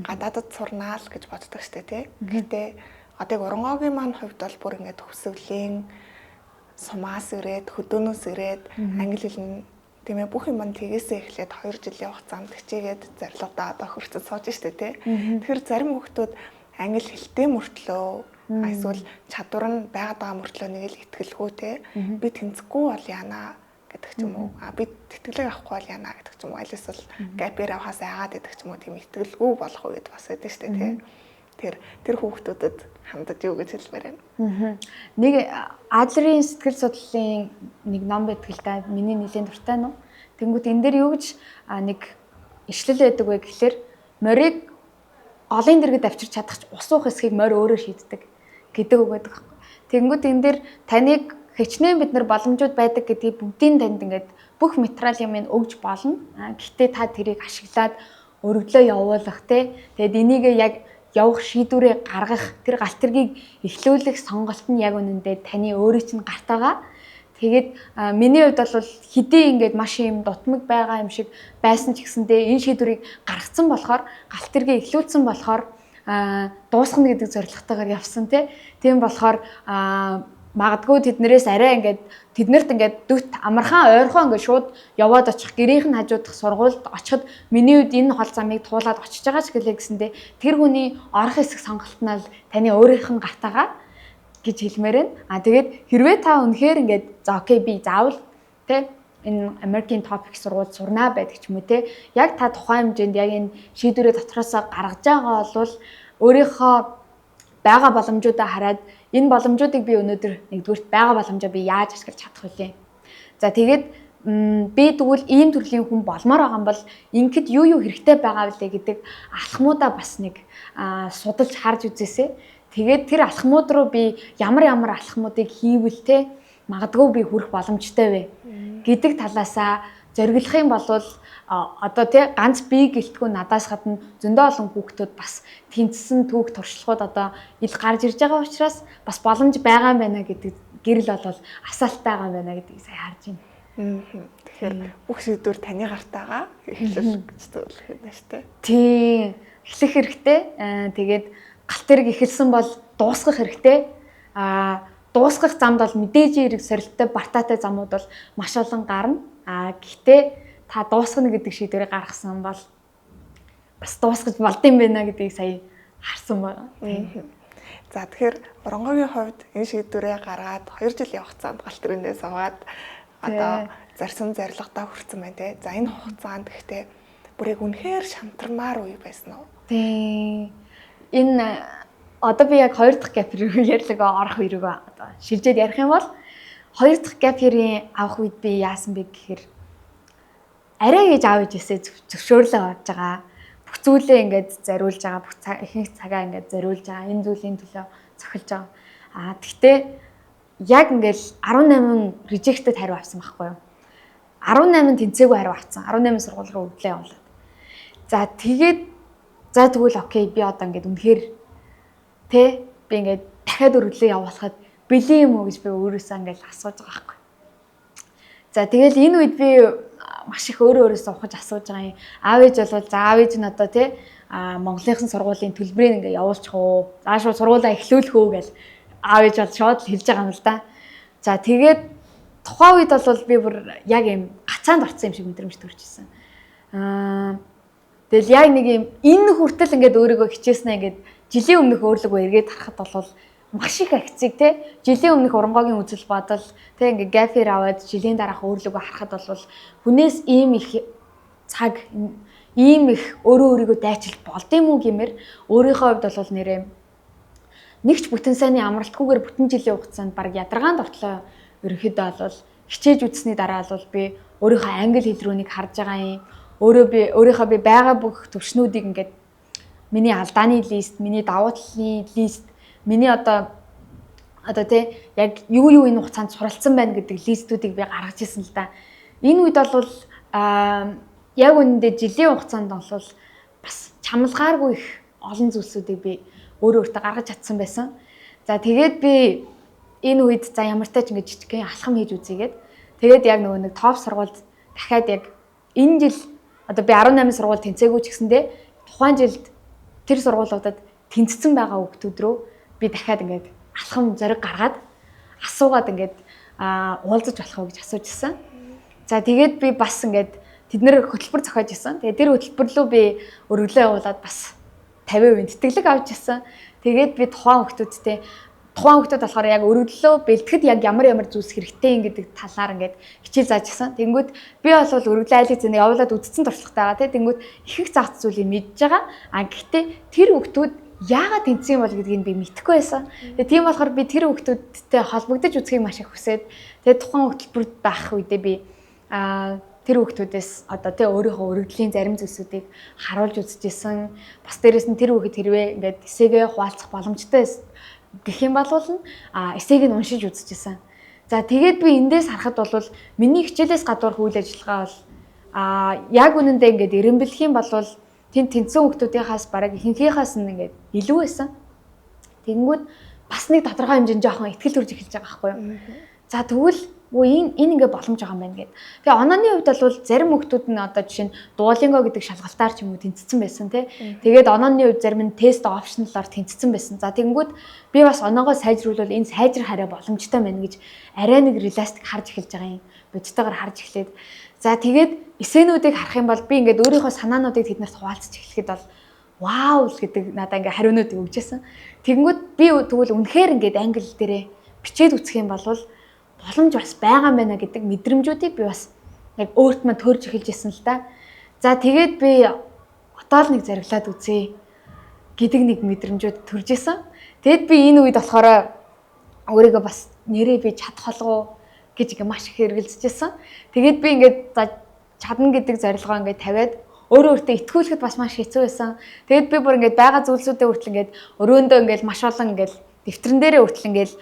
гадаадд сурнаа л гэж боддог штэ тий. Гэхдээ одоо оронгоогийн маань хувьд бол бүр ингээд хөвсгөлийн сумаас ирээд хөдөөнөөс ирээд англи хэл нь тийм ээ бүх юм тгээсээ эхлээд 2 жилийн хугацаанд хичээгээд зорилгодоо одоо хүртэл сууж штэ тий. Тэгэхээр зарим хүүхдүүд англи хэлтэй мөртлөө эсвэл чадвар нь байгаад байгаа мөртлөө нэг л итгэлгүй тий. Би тэнцэхгүй бол яана гэдэг ч юм уу. Би тэтгэлэг авахгүй бол яана гэдэг ч юм уу. Аль эсвэл гапер авахаас айгаад гэдэг ч юм уу. Тийм итгэлгүй болох үед бас байдаг шүү дээ тий. Тэр хүүхдүүдэд хандаж юу гэж хэлмээр байна. Нэг Адлерийн сэтгэл судлалын нэг ном байдаг л да. Миний нэлийн дуртай нь. Тэнгүүд энэ дээр юу гэж нэг ишлэл байдаг вэ гэхэлэр морийг голын дэргэд авчирч чадах ус уух хэсгийг морь өөрөө шийддэг гэдэг үг байдаг. Тэнгүүд энэ дээр таныг хичнээн бид нар боломжууд байдаг гэдгийг бүгдийн танд ингээд бүх материалын минь өгж болно. Гэхдээ та тэрийг ашиглаад өргөдлөө явуулах те. Тэгэд энийг яг явах шийдвэрээ гаргах тэр галт тэргийг эхлүүлэх сонголт нь яг үнэндээ таны өөрийн чинь гарт байгаа. Тэгээд миний хувьд бол хэдий ингээд маш юм дутмаг байгаа юм шиг байсан ч гэсэндээ энэ шийдвэрийг гаргацсан болохоор галт тэргээ эхлүүлсэн болохоор дуусгах гэдэг зорилготойгоор явсан тийм болохоор магадгүй тэднэрээс арай ингээд тэднэрт ингээд дүт амархан ойрхон ингээд шууд яваад очих гэрийнх нь хажуудах сургуульд очиход миний үед энэ хол замыг туулаад очиж байгаа ч гэлээ гэсэндээ тэр хүний орох хэсэг сонголт нь л таны өөрийнх нь гартагаа гэж хэлмээр байна. Тэгээд хэрвээ та үнэхээр ингээд за окей би заавал энэ American Topic сургууль сурнаа байдаг ч юм уу яг та тухайн хэмжээнд яг энэ шийдвэрээ дотроосоо гаргаж байгаа бол өөрийнхөө байгаа боломжуудаа хараад энэ боломжуудыг би өнөөдөр нэгдүгürt байгаа боломжоо би яаж ашиглаж чадах вэ? За тэгээд би тэгвэл ийм төрлийн хүн болмоор байгаа юм бол ингээд юу хэрэгтэй байгаа вэ гэдэг алхмуудаа бас нэг судалж харж үзээсэй. Тэгээд тэр алхмууд руу би ямар алхмуудыг хийвэл магадгүй би хүрэх боломжтой вэ гэдэг талаасаа зориглох юм бол одоо ганц би гэлтгүй надаас гадна зөндөө олон хүүхдүүд бас тэнцсэн түүх туршлагууд одоо ил гарч ирж байгаа учраас бас боломж байгаа юм байна гэдэг гэрэл бол асаалттай байгаа юм байна гэдгийг сая харж байна. Тэгэхээр бүх шийдвэр таны гартаага эхлэх гэж зөвлөх юм байна шүү дээ. Тийм. Эхлэх хэрэгтэй. Тэгээд галт тэрэг эхэлсэн бол дуусгах хэрэгтэй. Дуусгах замд бол мэдээж хэрэг сорилттой бартаатай замууд бол маш олон гарна. Гэхдээ та дуусгана гэдэг шийдвэрийг гаргасан бол бас дуусгаж болдсон байна гэдгийг сая харсан байна. За тэгэхээр оронгогийн хувьд энэ шийдвэрээ гаргаад 2 жилийн хугацаанд галт тэрэндээ суугаад одоо зарсан зорилготой хүрсэн байна те. За энэ хугацаанд гэхдээ бүрийг үнэхээр шантармаар үе байсан уу? Тий. Энэ одоо би яг 2 дахь gap year ярьлага орох үеийг одоо шилжээд ярих юм бол 2 дахь gap year-ийн авах үед би яасан бэ гэхээр арай гэж аав ээжээсээ зөвшөөрлөө авч байгаа. Бүх зүйлээ ингээд зориулж байгаа, бүх ихэнх цагаа ингээд зориулж байгаа. Энэ зүйлийн төлөө цохилж байгаа. Гэхдээ яг ингээд 18 rejected хариу авсан байхгүй юу? 18 тэнцээгүй хариу авсан. 18 сургууль руу өглөө явуулаад. За тэгээд тэгвэл окей би одоо ингээд үнэхээр би ингээд дахиад өглөө явуулахад бэлэн юм уу гэж би өөрөөсөө ингээд асууж байгаа байхгүй. За тэгэл энэ үед би маш их өөрөөсөө ухаж асууж байгаа юм. Аав ээж бол за аав ээж нь одоо Монголынхан сургуулийн төлбөрийг ингээд явуулчих уу? Заашгүй сургуулаа эхлүүлэх үү гэж аав ээж бол шууд хэлж байгаа юм л да. За тэгээд тухайн үед бол би бүр яг юм гацаанд орсон юм шиг мэдрэмж төрж ирсэн. Тэгэл яг нэг юм энэ хүртэл ингээд өөрийгөө хичээснэ ингээд жилийн өмнөх өөрлөгөө эргээд харахад бол маш их акцийг жилийн өмнөх урангогийн үзэл бодол ингээд gap year аваад жилийн дараах өөрлөгөө харахад бол хүнээс ийм их цаг ийм их өөрийгөө дайчилж болдсон юм уу гэмээр өөрийнхөө хувьд бол нэрээ нэгч бүтэн сайнны амралтгүйгээр бүтэн жилийн хугацаанд баг ядаргаанд ортлоо ерөнхийдөө бол хичээж үзсний дараа бол би өөрийнхөө англи хэл рүүнийг харж байгаа юм. Өөрийнхөө би байгаа бүх төвшнүүдийг ингээд миний алдааны лист, миний давуу талын лист, миний одоо яг юу энэ хугацаанд суралцсан байна гэдэг листүүдийг би гаргаж ирсэн л да. Энэ үед бол яг үнэндээ жилийн хугацаанд бол бас чамлгааргүй их олон зүйлсүүдийг би өөртөө гаргаж чадсан байсан. За тэгээд би энэ үед за ямар ч тач ингэж жижигхэн алхам хийж үзьегээд тэгээд яг нөгөө нэг топ сургуульд дахиад яг энэ жил одоо би 18 сургууль тэнцээгүй ч гэсэндээ тухайн жилд тэр сургуулиудад тэнцсэн байгаа хүүхдүүд рүү би дахиад ингээд алхам зориг гаргаад асуугаад ингээд уулзаж болох уу гэж асууж ирсэн. За тэгээд би бас ингээд тэд нэр хөтөлбөр зохиож ирсэн. Тэгээд тэр хөтөлбөр рүү би өргөлөө явуулаад бас 50% тэтгэлэг авч ирсэн. Тэгээд би тухайн хүүхдүүд болохоор яг өргөлөө бэлтгэхэд яг ямар зүйлс хэрэгтэй гэдэг талаар ингээд хичээл зааж гисэн. Тэнгүүд би бол өргөлөө айлын зэнийг явуулаад үдцсэн туршлагатай байгаа. Тэнгүүд их их заац зүйлийг мэдж байгаа. Гэхдээ тэр хүүхдүүд яагаад тэнцсэн бол гэдгийг би мэдэхгүй байсан. Тэгээ тийм болохоор би тэр хүүхдүүдтэй холбогдож үзхийг маш их хүсээд тэгээ тухайн хөтөлбөрт байх үедээ би тэр хүүхдүүдээс одоо өөрийнхөө өргөдлийн зарим зүйлсүүдийг харуулж үзчихсэн. Бас дээрэс нь тэр хүүхэд хэрвээ ингээд эсээгээ хуваалцах боломжтой гэх юм бол эсээг нь уншиж үзчихсэн. За тэгээд би эндээс харахад бол миний хичээлээс гадуур үйл ажиллагаа бол яг үнэндээ ингээд эренбэлэх юм бол тэнцэн хүүхдүүдийнхээс бараг ихэнхийнхээс нь ингээд илүү байсан. Тэгэнгүүт бас нэг тодорхой хэмжээнд жоохон ихтгэл төрж эхэлж байгаа байхгүй юу. За тэгвэл энэ ингээ боломж байгаа юм байна гэд. Тэгээ онооны хувьд бол зарим хүүхдүүд нь одоо жишээ нь Duolingo гэдэг шалгалтаар ч юм уу тэнцсэн байсан тий. Тэгээд онооны хувьд зарим нь тест опшналаар тэнцсэн байсан. За тэгэнгүүт би бас оноогоо сайжруулбал энэ сайжрах арай боломжтой байна гэж арай нэг реалистик харж эхэлж байгаа юм. Бодтойгоор харж эхлээд. За тэгээд эсээнүүдийг харах юм бол би ингээд өөрийнхөө санаануудыг тэднэрт хуваалцаж эхлэхэд бол вау гэдэг надаа ингээ хариунууд өгчээсэн. Тэгэнгүүт би тэгвэл үнэхээр ингээд англи дээрээ бичээд үсэх юм бол боломж бас байгаа юм байна гэдэг мэдрэмжүүдийг би бас яг өөрт мань төрж эхэлж ирсэн л да. За тэгээд би одоо л нэг зариглаад үзье гэдэг нэг мэдрэмжүүд төрж ирсэн. Тэгэд би энэ үед болохоор өөрийгөө бас нэрээ би чадах болов гэж ингээ маш их хэргэлзэжсэн. Тэгээд би ингээд чадна гэдэг зорилгоо ингээ тавиад өөртөө итгүүлэхэд бас маш хэцүү байсан. Тэгэд би бүр ингээд байгаа зүйлсүүдээ хүртэл ингээд өрөөндөө ингээд маш олон ингээд дэвтэрэн дээрээ хүртэл ингээд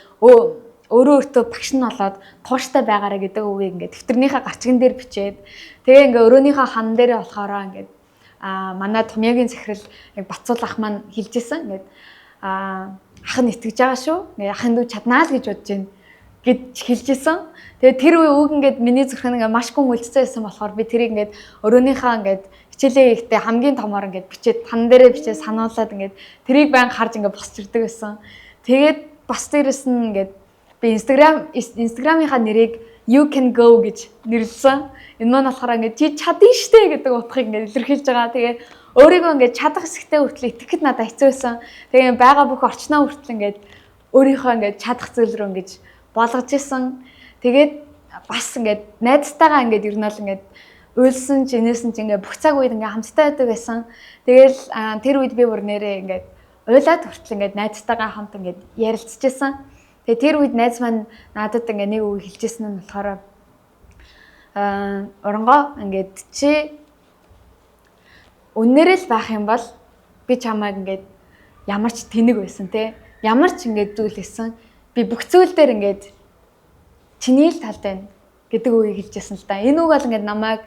өөртөө багш нь болоод тууштай байгаарэ гэдэг үгийг ингээд дэвтэрнийхээ гарчган дээр бичээд тэгээ ингээ өрөөнийхөө хан дээрээ болохоороо ингээд манай Томьёогийн захирал яг Бацуул ах маань хэлжсэн ингээд ах нь итгэж байгаа шүү. Ингээ ахын дүү чаднаа л гэж бодож байна гэж хэлжсэн. Тэгээ тэр үг ингээд миний зүрхэн ингээ маш гүн үлдсэн байсан болохоор би тэрийг ингээд өрөөнийхөө ингээд хичээлээ ихтэй хамгийн томоор ингээд бичээд тан дээрээ бичээд сануулад ингээд тэрийг байн харж ингээд босч ирдэг байсан. Тэгээд бас дээрэс нь ингээд би Instagram-ийнхаа нэрийг You Can Go гэж нэрлсэн. Энэ маань болохоор ингээд чи чадна штэ гэдэг утгыг ингээд илэрхийлж байгаа. Тэгээ өөрийгөө ингээд чадах хэсэгтээ хүртэл итгэхэд надад хэцүү байсан. Тэгээ байгаа бүх орчноо хүртэл ингээд өөрийнхөө ингээд чадах зүйл рүү ингэж болгож исэн. Тэгээд бас ингээд найзтайгаа ингээд ер нь л ингээд уйлсан ч инээсэн ч ингээ бүх цаг үед ингээ хамтдаа байдаг байсан. Тэгэл тэр үед би бүр нэрээ ингээ уйлаад хүртэл ингээ найзтайгаа хамт ингээ ярилцчихсан. Тэгээ тэр үед найз маань надад ингээ нэг үг хэлжсэн нь болохоор оронгоо ингээд чи үнээрээ л байх юм бол би чамайг ингээд ямар ч тэнэг байсан те. Ямар ч ингээд зүйл хийсэн. Би бүх зүйл дээр ингээд чиний л талд байна гэдэг үгийг хэлжсэн л да. Энэ үг бол ингээд намайг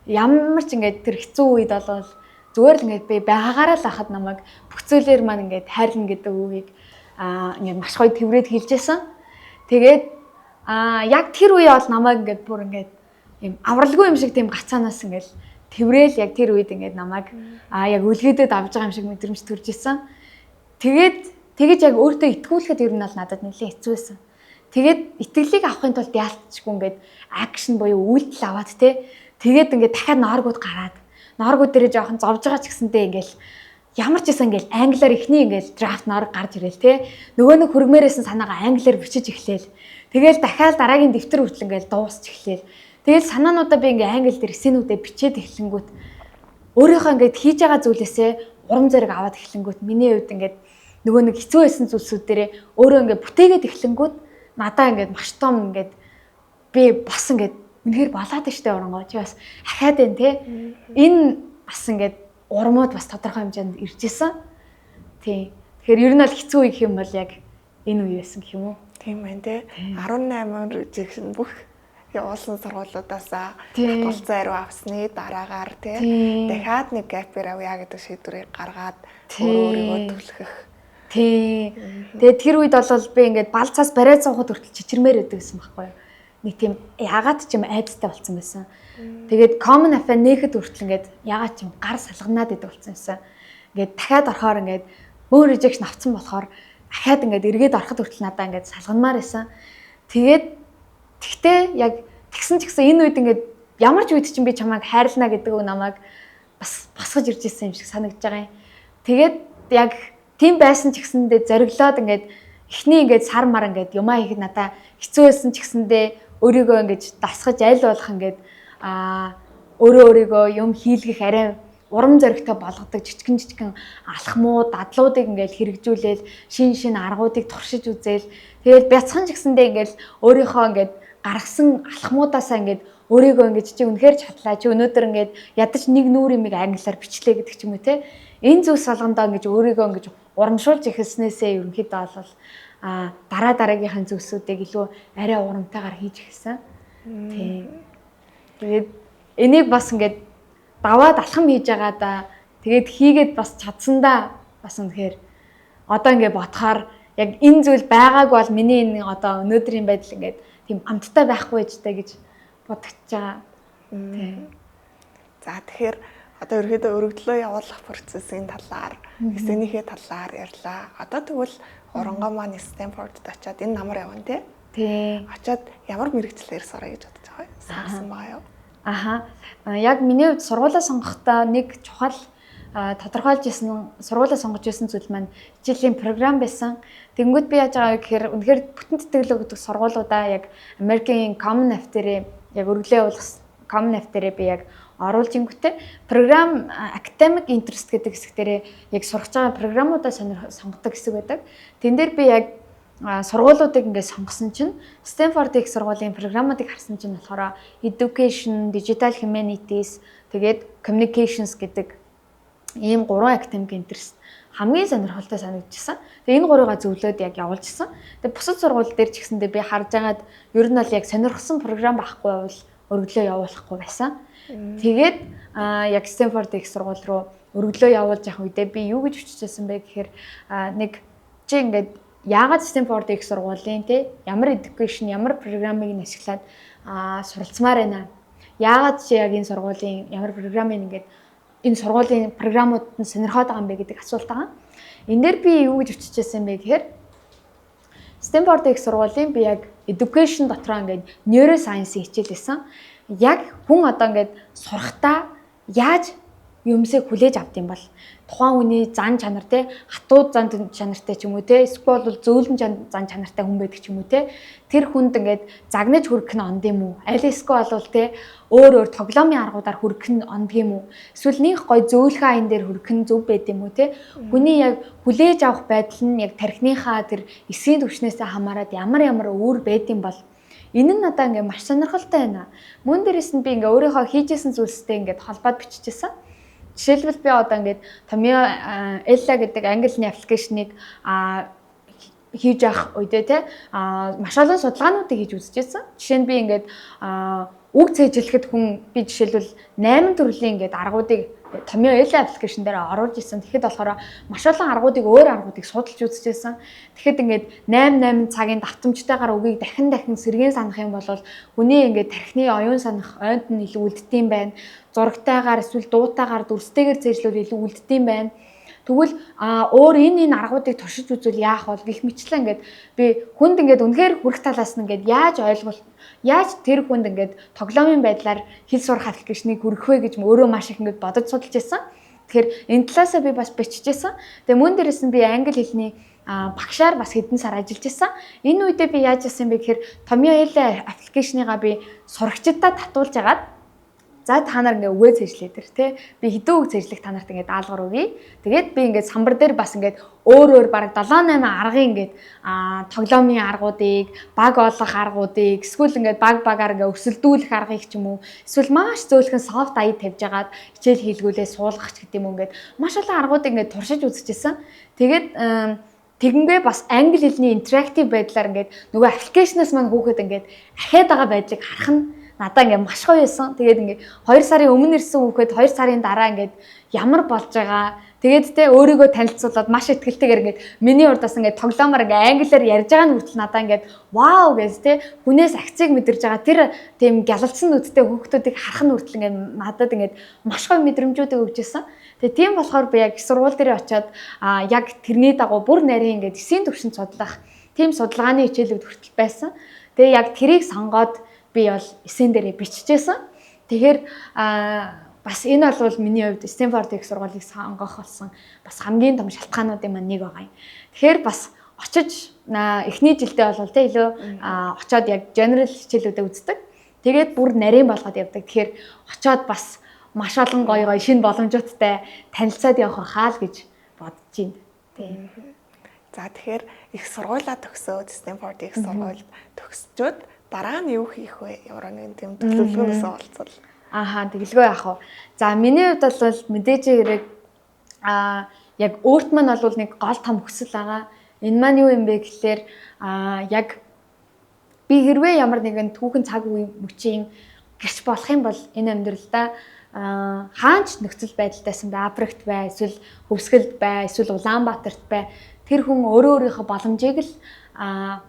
ямар ч ингээд тэр хэцүү үед болвол зүгээр л ингээд би байгаагаараа л ахад намайг бүх зүйлээр маань ингээд хайрлна гэдэг үгийг ингээд маш гоё тэврээд хэлжсэн. Тэгээд яг тэр үе бол намайг ингээд бүр ингээд юм авралгүй юм шиг тийм гацаанаас ингээд тэврээл яг тэр үед ингээд намайг яг үлгээдэд авж байгаа юм шиг мэдрэмж төрж исэн. Тэгэж яг өөртөө итгүүлэхэд ер нь бол надад нэлээд хэцүү байсан. Тэгээд итгэлийг авахын тулд яалтчгүй ингээд акшн буюу үйлдэл аваад тэгээд ингээд дахиад нооргууд гараад нооргууд дээрээ жоохон зовж байгаа ч гэсэндээ ингээд ямар ч гэсэн ингээд англиар ихний ингээд драфт ноорг гарч ирээл нөгөө нэг хөргмээрээсэн санаагаа англиар бичиж эхлээл. Тэгэл дахиад дараагийн дэвтэр хүртэл ингээд дуусч эхлээл. Тэгэл санаануудаа би ингээ англи дээр эсэнүүдээ бичээд эхлэнгүүт өөрийнхөө ингээ хийж байгаа зүйлээсээ урам зориг аваад эхлэнгүүт миний хувьд ингээ нөгөө нэг хэцүү байсан зүйлсүүд дээрээ өөрөө ингээ бүтээгээд эхлэнгүүт надаа ингээ маш том ингээ би бас ингээ үнэхээр болоод штэ оронгоо чи бас ахаад байна те. Энэ бас ингээ урмууд бас тодорхой хэмжээнд ирж исэн. Тийм. Тэгэхээр ер нь бол хэцүү үе гэх юм бол яг энэ үе байсан гэх юм уу? Тийм байна те. 18 жигсэн бүх явуулсан сургуулиудаас татгалзаа ариу авсны дараагаар дахиад нэг гэпэр авъя гэдэг шийдвэрийг гаргаад өөрийгөө төлөхөх. Тэгээд тэр үед бол би ингээд балцаас бариад суугаад хүртэл чичирмээр байдаг гэсэн байхгүй юу. Нэг тийм ягаад ч юм айдастай болсон байсан. Тэгээд common affair нээхэд хүртэл ингээд ягаад ч юм гар салганаад идэв болсон байсан. Ингээд дахиад орохоор ингээд мөр rejection авцсан болохоор дахиад ингээд эргээд ороход хүртэл надаа ингээд салганмаар байсан. Тэгтээ яг тэгсэн ч гэсэн энэ үед ингээд ямар ч үед чинь би чамайг хайрлана гэдэг үг намайг бас босгож ирж ирсэн юм шиг санагдаж байгаа юм. Тэгээд яг тийм байсан ч гэсэндээ зориглоод ингээд эхний ингээд сар мар ингээд юмаа хийхэд надаа хэцүү байсан ч гэсэндээ өөрийгөө ингээд дасгаж аль болох ингээд өөрийгөө юм хийлгэх арай урам зоригтой болгодог жижигэн алхмууд, дадлуудыг ингээд хэрэгжүүлээл шин аргуудыг туршиж үзээл тэгээд бяцхан ч гэсэндээ ингээд өөрийнхөө ингээд гаргасан алхмуудаасаа ингээд өөрийгөө ингээд чи үнэхээр чадлаа чи өнөөдөр ингээд ядаж нэг нүүр юмыг англиар бичлээ гэдэг ч юм уу те. Энэ зүйлс болгондоо ингээд өөрийгөө ингээд урамшуулж эхэлснээсээ ерөнхийдөө бол дараагийнхын зүйлсүүдийг илүү арай урамтайгаар хийж эхэлсэн. Тийм. Тэгээд энийг бас ингээд даваад алхам хийж байгаа да. Тэгээд хийгээд бас чадсандаа бас үнэхээр одоо ингээд бодохоор яг энэ зүйл байгаагүй бол миний энэ одоо өнөөдрийн байдал ингээд тийм амттай байхгүй ээжтэй гэж бодож байгаа. Тийм. За тэгэхээр одоо ерөөдөө өргөдлөө явуулах процессын талаар, эсэнийхээ талаар ярьлаа. Одоо тэгвэл оронгоо маань Стэнфордд очиад энэ намар явна тий? Тий. Очиад ямар мэрэгчлэр сурах гэж бодож байгаа юм? Сонгосон байгаа юу? Яг миний хувьд сургуулаа сонгохдоо нэг чухал тодорхойлж исэн сургуулаа сонгож исэн зүйл маань хичээлийн програм байсан. Тэнгүүд би яаж байгаа гэхээр үнэхээр бүтэн тэтгэлэг гэдэг сургуулиудаа яг American Common App дээрээ яг өргөлөө явуулах Common App дээрээ би яг оруулж ингүүтээ програм academic interest гэдэг хэсэг дээрээ яг сурах байгаа програмуудаа сонгодог хэсэг байдаг. Тэн дээр би яг сургуулиудыг ингээд сонгосон чинь Stanford их сургуулийн програмуудыг харсан чинь болохоор Education, Digital Humanities, тэгээд Communications гэдэг ийм 3 academic interest хамгийн сонирхолтой санагдчихсан. Тэгээ энэ гурыгаа зөвлөөд яг явуулжсэн. Тэгээ бусад сургууль дээр ч гэсэндээ би харж агаад ер нь бол яг сонирхсан програм байхгүй бол өргөлөө явуулахгүй байсан. Тэгээд яг Stanford их сургууль руу өргөлөө явуулж явах үедээ би юу гэж хүчижсэн бэ гэхээр нэг чи ингээд яагаад Stanford их сургуулийн ямар education, ямар програмыг ашиглаад суралцмаар байна. Яагаад чи яг энэ сургуулийн ямар програмыг ингээд энэ сургуулийн програмууд нь сонирхоод байгаа юм бэ гэдэг асуулт байгаа. Энэ дээр би юу гэж өччихсэн бэ гэхээр Stanford их сургуулийн би яг education дотроо ингээд neuroscience хичээлсэн. Яг хүн одоо ингээд сурахтаа яаж юмсыг хүлээж авд юм бол тухайн хүний зан чанар те хатууд зан чанартай ч юм уу те эсвэл бол зөөлөн зан чанартай хүн байдаг ч юм уу те тэр хүнд ингээд загнаж хүрэх нь онд юм уу аль эсвэл бол те өөр тоглоомын аргуудаар хүрэх нь онд юм уу эсвэл нэг гой зөөлхөн аян дээр хүрэх нь зөв байд юм уу те хүний яг хүлээж авах байдал нь яг тархиныхаа тэр эсийн төвчнөөсөө хамаарат ямар өөр байд юм бол энэ нь надаа ингээд маш сонирхолтой байна. Мөн дээрээс нь би ингээд өөрийнхөө хийжсэн зүйлстэй ингээд холбоод биччихсэн. Жишээлбэл би одоо ингээд Tomio Ella гэдэг англи хэлний аппликейшнийг хийж явах үедээ те маш олон судалгаануудыг хийж үзчихсэн. Жишээ нь би ингээд үг цээжлэхэд хүн би жишээлбэл 8 төрлийн ингээд аргуудыг Tomio Ella аппликейшн дээр оруулж ирсэн. Тэгэхэд болохоор маш олон өөр аргуудыг судалж үзчихсэн. Тэгэхэд ингээд 8 цагийн давтамжтайгаар үгийг дахин сэргээн санах юм бол хүний ингээд тархины оюун санах ойнд нь илүү үлддэм байна. Зурагтайгаар эсвэл дуутайгаар дүрстэйгээр цээжлүүл илүү үлддэм байна. Тэгвэл өөр энэ аргуудыг туршиж үзвэл яах вэ гэх мэтлээ ингээд би хүнд ингээд үнэхээр хүрэх талаас нь ингээд яаж тэр хүнд ингээд тоглоомын байдлаар хэл сурах аппликейшнийг хүргэх вэ гэж өөрөө маш их ингээд бодож судалж байсан. Тэгэхээр энэ талаасаа би бас биччихсэн. Тэгээ мөн дээрээс нь би англи хэлний багшаар бас хэдэн сар ажиллаж байсан. Энэ үедээ би яаж яасан бэ гэхээр Tomio Ella аппликейшныгаа би сурагчдаа татуулж агаад за та нар ингээ үгээ цээжлээ тэр тий би хэдэн үг цээжлэх та нарт ингээ даалгавар өгье. Тэгээд би ингээ самбар дээр бас ингээ өөр бараг 7-8 аргын ингээ тоглоомын аргуудыг баг олох аргуудыг эсвэл ингээ багаар ингээ өсөлдүүлэх аргыг ч юм уу эсвэл маш зөөлхөн софт аяд тавьж агаад хичээл хийлгүүлээ суулгах ч гэдэг юм ингээ маш олон аргуудыг ингээ туршиж үзчихсэн. Тэгээд тэгэнгээ бас англи хэлний интерактив байдлаар ингээ нөгөө аппликейшнээс маань хүүхэд ингээ ахиад байгаа байдлыг харах нь надаа ингээ маш гоё байсан. Тэгээд ингээ 2 сарын өмнө ирсэн хүүхэд 2 сарын дараа ингээ ямар болж байгаа. Тэгээд те өөрийгөө танилцуулаад маш ихтэйгээр ингээ миний урдаас ингээ тоглоомоор ингээ англиар ярьж байгаа нь хүртэл надаа ингээ вау гэж те хүнээс акцийг мэдэрж байгаа тэр тийм гялалцсан нүдтэй хүүхдүүдийг харах нь хүртэл ингээ надад ингээ маш гоё мэдрэмжүүдийг өгч ирсэн. Тэгээд тийм болохоор би яг сургууль дээр очиод яг тэрний дагуу бүр нарийн ингээ эсийн төвшөнд судлах тийм судалгааны хичээлүүд хүртэл байсан. Тэгээд яг тэрийг сонгоод би бол эсэн дээрээ биччихсэн. Тэгэхээр бас энэ бол миний хувьд Стэнфорд их сургуулийг сонгох болсон бас хамгийн том шалтгаануудын маань нэг байгаа юм. Тэгэхээр бас очиж эхний жилдээ бол тэ илүү очиод яг general хичээлүүдэд үздэг. Тэгээд бүр нарийн болгоод явдаг. Тэгэхээр очиод бас маш олон гоё шинэ боломжуудтай танилцаад явах хаа л гэж бодож байна. Тийм. За тэгэхээр их сургуулаа төгсөөд Стэнфорд их сургуульд төгсчөөд дараа нь юу хийх вэ? Ямар нэгэн тийм төлөвлөгөөнөөс олцвол. Тэгэлгүй яах вэ? За миний хувьд бол мэдээж хэрэг яг өөрт маань бол нэг гол том хүсэл байгаа. Энэ маань юу юм бэ гэхээр яг би хэрвээ ямар нэгэн түүхэн цаг үе мөчийн гэрч болох юм бол энэ амьдралдаа хаанч нөхцөл байдалтайсан бай, Африкт бай, эсвэл Хөвсгөлд бай, эсвэл Улаанбаатарт бай. Тэр хүн өөрийнхөө боломжийг л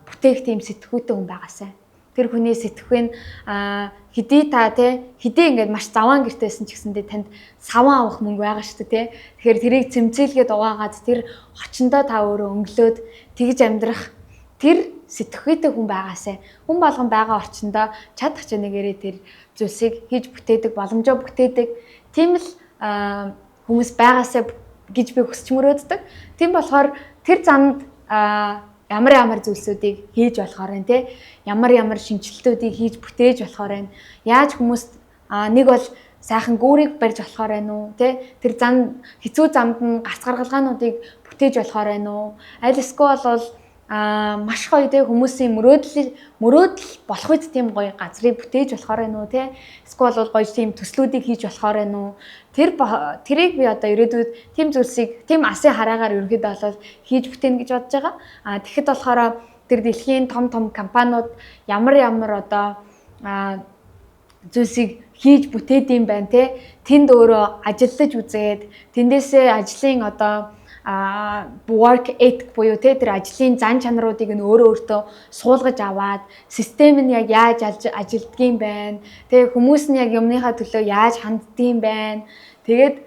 бүтээх тийм сэтгүүтэй хүн байгаасай. Тэр хүний сэтгвэн хэдий та хэдий ингээд маш заваан гэртээсэн ч гэсэндээ танд саван авах мөнгө байгаа шүү дээ. Тэгэхээр тэрийг цэмцээлгээд угаагаад тэр очиндоо та өөрөө өнгөлөөд тэгж амьдрах тэр сэтгвэтэй хүн байгаасай. Хүн болгон байгаа орчиндоо чадах чанараарээ тэр зүйлсийг хийж бүтээдэг, боломжоо бүтээдэг. Тийм л хүмүүс байгаасай гэж би хүсч мөрөөддөг. Тийм болохоор тэр замд ямар зүйлсүүдийг хийж болохоор байна те ямар шинжилтүүдийг хийж бүтээж болохоор байна. Яаж хүмүүст нэг бол сайхан гүүрийг барьж болохоор байна уу те тэр хэцүү замд нь гарц гаргалгаануудыг бүтээж болохоор байна уу. Аль эсвэл бол маш гоё те хүмүүсийн мөрөөдөл болох үед тийм гоё газрыг бүтээж болохоор байна уу те эсвэл бол гоё тийм төслүүдийг хийж болохоор байна уу. Тэрийг би одоо ирээдүйд тийм зүйлсийг тийм асын хараагаар ерөнхийдөө бол хийж бүтээн гэж бодож байгаа. Тэгэхэд болохоор тэр дэлхийн том компаниуд ямар одоо зүйлсийг хийж бүтээд юм байна те тэнд өөрөө ажиллаж үзээд тэндээсээ ажлын одоо work ethic буюу тэр ажлын зан чанаруудыг нь өөртөө суулгаж аваад систем нь яг яаж ажилддаг юм байна. Тэгээ хүмүүс нь яг юмныхаа төлөө яаж ханддаг юм байна. Тэгээд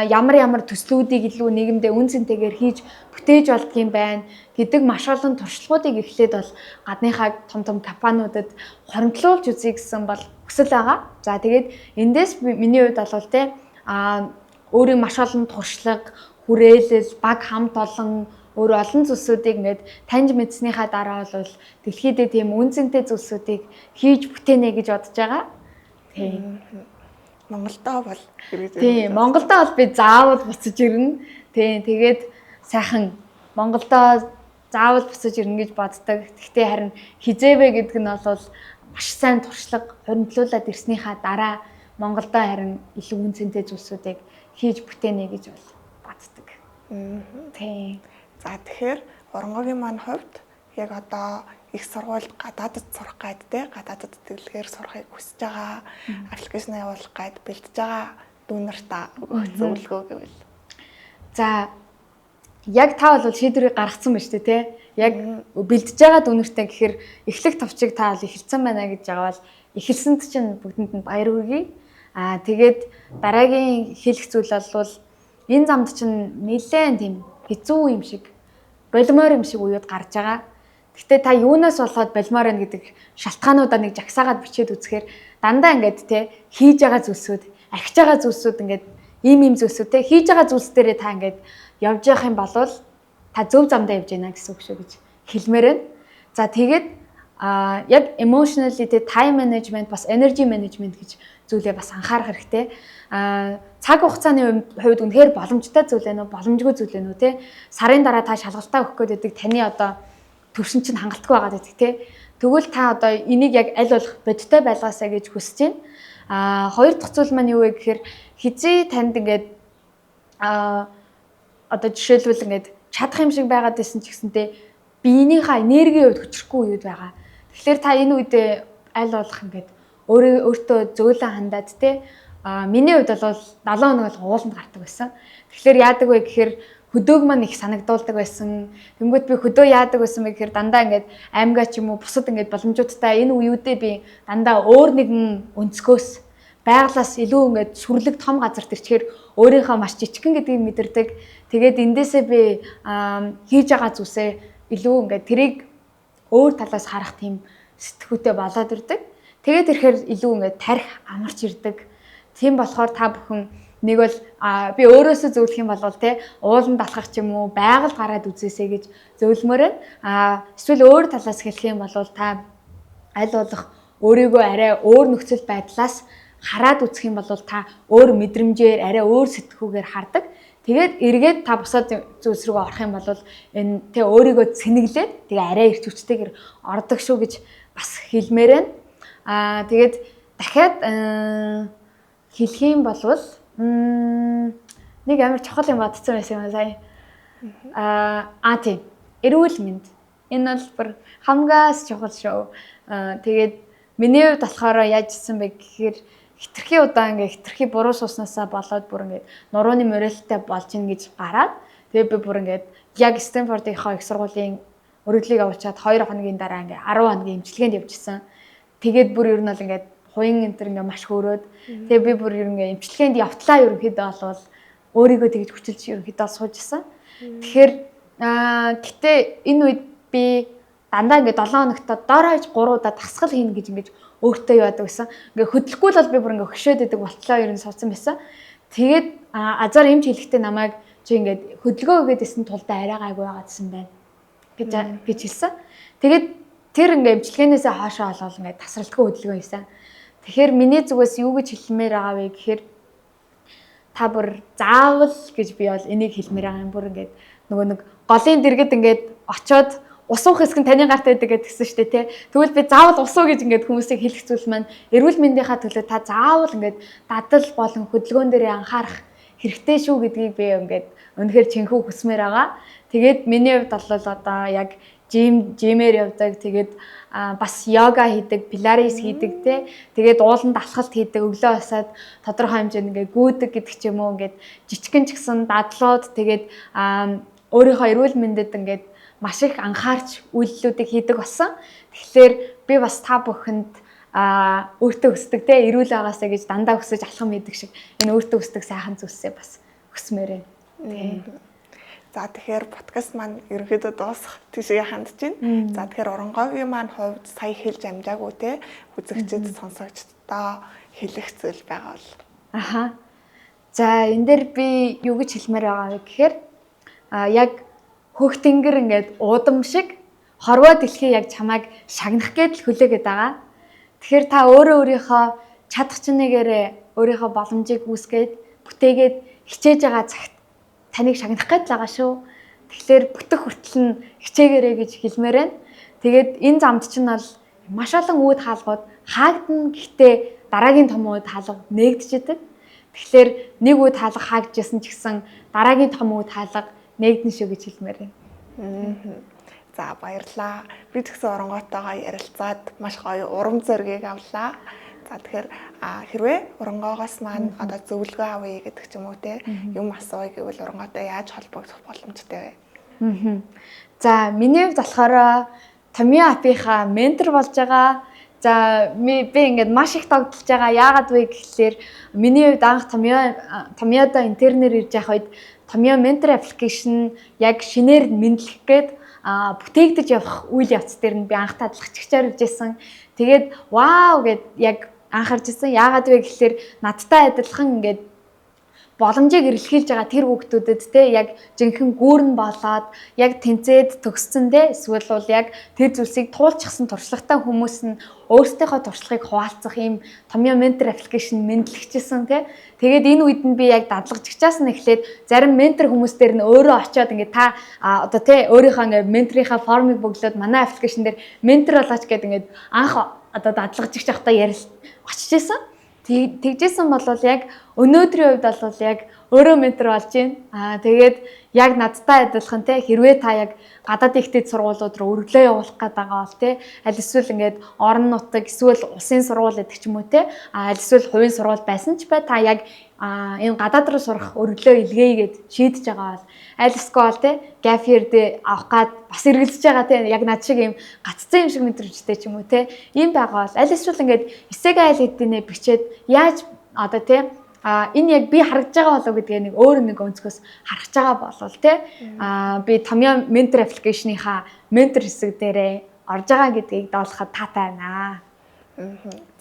ямар төслүүдийг илүү нийгэмдээ үн цэнтэйгээр хийж бүтээж болдго юм байна гэдэг маш олон туршлагуудыг эхлээд бол гадныхаа том компаниудад хоримтлуулж үзье гэсэн бол хүсэл байгаа. За тэгээд эндээс миний хувьд бол өөрийн маш олон туршлага, хүрээлэл, баг хамт олон өөр олон зүйлсүүдийг ингээд таньж мэдснийхаа дараа бол дэлхийд тийм үнцэнтэй зүйлсүүдийг хийж бүтээнэ гэж бодож байгаа. Тийм. Монголдоо бол Тийм, Монголдоо бол би заавал буцаж ирнэ. Тийм, тэгээд сайхан Монголдоо заавал буцаж ирнэ гэж боддог. Гэхдээ харин хизээвэ гэдэг нь бол маш сайн туршлага хоригдлуулад ирснийхаа дараа Монголдоо харин илүү үнцэнтэй зүйлсүүдийг хийж бүтээнэ гэж бол боддог. Тийм. За тэгэхээр Оронгогийн маань хувьд яг одоо их сургуульд гадаадд сурах гайд те гадаадд тэтгэлгээр сурахыг хүсэж байгаа аппликейшн явуулах гайд бэлдэж байгаа дүүнартаа зөвлөгөө гэвэл. За яг та бол шийдвэрийг гаргацсан байна шүү дээ те. Яг бэлдэж байгаа дүүнэртэй гэхээр эхлэх товчийг та бол эхэлсэн байна гэж байгаа бол эхэлсэнд чинь бүгдэнд нь баяр хүргэе. Тэгээд дараагийн хэлэх зүйл бол энэ замд чинь нэлээд тийм хэцүү юм шиг болимоор юм шиг уууд гарч байгаа. Гэхдээ та юунаас болоод болимоор байна гэдэг шалтгаануудаа нэг жагсаагаад бичээд үзэхээр дандаа ингээд те хийж байгаа зүйлсүүд, архиж байгаа зүйлсүүд ингээд ийм зүйлсүүд те хийж байгаа зүйлс дээрээ та ингээд явж явах юм бол та зөв замдаа явж байна гэсэн үг шүү гэж хэлмээр байна. За тэгээд яг emotionally те time management бас energy management гэж зүйлээ бас анхаарах хэрэгтэй. Цаг хугацааны хувьд үнэхээр боломжтой зүйл ээ нөө боломжгүй зүйл ээ нөө те сарын дараа та шалгалтаа өгөх гээд байдаг таны одоо төвшин чинь хангалтгүй байгаа гэдэг те тэгвэл та одоо энийг яг аль болох бодиттой байлгаасаа гэж хүсэж байна. Хоёр дахь зүйл маань юу вэ гэхээр хизээ танд ингээд одоо жишээлбэл ингээд чадах юм шиг байгаад байсан ч гэсэнтэй биенийхээ энергийн хувьд хүчрэхгүй үед байгаа. Тэгэхээр та энэ үедээ аль болох ингээд өөртөө зөөлөн хандаад те миний хувьд бол 7 хоног бол ууланд гардаг байсан. Тэгэхээр яадаг вэ гэхээр хөдөөг маань их санагдуулдаг байсан. Тэнгүүд би хөдөө яадаг байсан бэ гэхээр дандаа ингээд аймгаа ч юм уу бусад ингээд боломжуудтай энэ үеүдээ би дандаа өөр нэгэн өнцгөөс байглаас илүү ингээд сүрлэг том газар төрчихээр өөрийнхөө маш жижигхэн гэдгийг мэдэрдэг. Тэгээд эндээсээ би хийж байгаа зүйлсээ илүү ингээд тэрийг өөр талаас харах тийм сэтгүүтэй болоод ирдэг. Тэгээд ирэхээр илүү ингээд тарих амарч ирдэг. Тийм болохоор та бүхэн нэг бол би өөрөөсөө зөвлөх юм бол те ууланд алхах ч юм уу байгаль гараад үзээсэй гэж зөвлөмөр байна. Эсвэл өөр талаас хэлэх юм бол та аль болох өөрийгөө арай өөр нөхцөл байдлаас хараад үзэх юм бол та өөр мэдрэмжээр арай өөр сэтгүүгээр хардаг. Тэгээд эргээд та бусад зүйлс рүү орох юм бол энэ тэ өөрийгөө цэнэглээд тэгээ арай их хүчтэйгээр ордог шүү гэж бас хэлмээр байна. Тэгээд дахиад хэлэх юм бол нэг амар чухал юм бодсон байсан юм сая. Тийм. Эрүүл мэнд. Энэ бол бүр хамгаас чухал шүү. Тэгээд миний хувьд болохоор яаж ирсэн бэ гэхээр хитрхи удаа ингээ хитрхи буруу сууснасаа болоод бүр ингээ нурууны морилтай болж ийн гэж гараад тэгээд би бүр ингээ яг Стэнфордынхаа их сургуулийн өргөдлийг авчаад 2 хоногийн дараа ингээ 10 хоногийн эмчилгээнд явжсэн. Тэгээд бүр ер нь бол ингээ хуян энтер ингээ маш хөөрөөд тэгээд би бүр ер нь эмчилгээнд явтлаа ерөнхийдөө бол өөрийгөө тэгж хүчилж ерөнхийдөө сууж исэн. Тэгэхээр гэтээ энэ үед би дандаа ингээ 7 хоногт доороо хэж 3 удаа дасгал хийнэ гэж ингээ өөртөө яадаг гэсэн. Ингээ хөдлөхгүй л бол би бүр ингээ хөшөөд идэг болтлоо ер нь суудсан байсан. Тэгээд азар эмч хэлэхдээ намайг чи ингээ хөдөлгөөгөөд исэн тулдаа арай гайгүй байгаадсэн байна гэж хэлсэн. Тэгээд тэр ингээ эмчилгээнээсээ хаашаа олол ингээ тасралтгүй хөдөлгөөн хийсэн. Тэгэхээр миний зүгээс юу гэж хэлмээр байгаа вэ гэхээр та бүр заавал гэж би бол энийг хэлмээр байгаа юм. Бүр ингээ нөгөө нэг голын дэргэд ингээ очоод усуух хэсэг нь таны гарт байдаг гэдгсэн шүү дээ тий. Тэгвэл би заавал усуу гэж ингээд хүмүүсийг хэлэх зүйл маань эрүүл мэндийнхаа төлөө та заавал ингээд дадал болон хөдөлгөөн дээр анхаарах хэрэгтэй шүү гэдгийг би ингээд үнэхээр чинхүү хүсмээр байгаа. Тэгээд миний хувьд бол одоо яг жимээр явдаг. Тэгээд бас йога хийдэг, пиларес хийдэг тий. Тэгээд ууланд алхалт хийдэг, өглөө усаад тодорхой хэмжээнд ингээд гүйдэг гэдэг ч юм уу ингээд жижигэн ч гэсэн дадлууд тэгээд өөрийнхөө эрүүл мэндэд ингээд маш их анхаарч үйлдэлүүдийг хийдэг болсон. Тэгэхээр би бас та бүхэнд өөртөө хүсдэг те эрүүл байгаасаа гэж дандаа хүсэж алхам хийдэг шиг энэ өөртөө хүсдэг сайхан зүйлсээ бас хүсмээр байна. За тэгэхээр подкаст маань ерөнхийдөө дуусах тийшээ хандж байна. За тэгэхээр Оронговын маань хувьд сая хэлж амжаагүй те үзэгчд сонсогчдоо хэлэх зүйл байгаа бол. За энэ дээр би юу гэж хэлмээр байгаа вэ гэхээр яг хөх тэнгэр ингээд уудам шиг хорвоо дэлхий яг чамайг шагнах гэдэл хүлээгээд байгаа. Тэгэхээр та өөрийнхөө чадах чинээгээр өөрийнхөө боломжийг үүсгээд бүтээгээд хичээж байгаа цагт таныг шагнах гээд байгаа шүү. Тэгэхээр бүтэх хүртэл нь хичээгээрэй гэж хэлмээр байна. Тэгээд энэ замд чинь бол маш олон үүд хаалгууд хаагдана, гэхдээ дараагийн том үүд хаалга нээгдэж идэг. Тэгэхээр нэг үүд хаалга хаагдчихсан ч гэсэн дараагийн том үүд хаалга нээгдэн шүү гэж хэлмээр байна. За баярлалаа. Би тэгсэн оронгоотойгоо ярилцаад маш гоё урам зоригийг авлаа. За тэгэхээр хэрвээ оронгоогоос маань одоо зөвлөгөө авъя гэдэг ч юм уу те юм асууя гэвэл оронгоотой яаж холбогдох боломжтой вэ? За миний хувьд болохоор Tamiya app-ийнхаа ментор болж байгаа. За би ингээд маш их тогтолж байгаа. Яагаад вэ гэхэлэр миний хувьд анх Tamiya-да интернээр ирж явах үед Tamiya mentor application яг шинээр мэдлэх гээд бүтээгдэж явах үйл явц дээр нь би анх татлагчаар иржсэн. Тэгээд вау гэд яг анхаарч ирсэн. Яагаад вэ гэхэлэр надтай адилхан ингээд боломжийг эрэлхийлж байгаа тэр хүүхдүүдэд те яг жинхэнэ гүүрэн болоод яг тэнцээд төгссөн те эсвэл бол яг тэр зүйлсийг туулчихсан туршлагатай хүмүүс нь өөрсдийнхөө туршлагыг хуваалцах ийм Tamiya mentor application мэдлэгчсэн те. Тэгээд энэ үед нь би яг дадлагчаас нь эхлээд зарим ментор хүмүүстээр нь өөрөө очиод ингээд та одоо те өөрийнхөө ингээд менторийнхаа формыг бөглөөд манай аппликейшн дээр ментор болооч гэдэг ингээд анх одоо дадлагч явахдаа очиж исэн. Тэгжсэн бол яг өнөөдрийн хувьд бол яг өөрөө ментор болж байна. Тэгээд яг надтай адилхан те хэрвээ та яг гадаад ихтэй сургуулиуд руу өргөлөө явуулах гэдэг байгаа бол те аль эсвэл ингээд орон нутаг эсвэл улсын сургууль гэдэг ч юм уу те аль эсвэл хувийн сургууль байсан ч бай та яг энэ гадаад руу сурах өргөлөө илгээгээд шийдэж байгаа бол аль эсвэл те gap year-д авах гад бас эргэлзэж байгаа те яг над шиг юм гаццсан юм шиг мэдрэмжтэй ч юм уу те ийм байгаа бол аль эсвэл ингээд эсэг айл хэдийнэ бичээд яаж одоо те энэ яг би харагдж байгаа болов гэдгээ нэг өөр нэг өнцгөөс харах байгаа болвол те би Tamiya mentor application-ийнхаа ментор хэсэг дээрээ орж байгаа гэдгийг даалгахад таатай байна.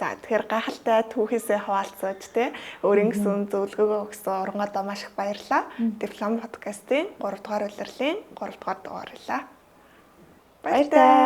За тэгэхээр гайхалтай түүхээсээ хаваалцаж те өөрийн гэсэн зөвлөгөөгөө өгсөн оронгоодоо маш их баярлалаа. Диплом подкастын 3 дугаар улирлын 3 дугаар дугаарлаа. Баярлалаа.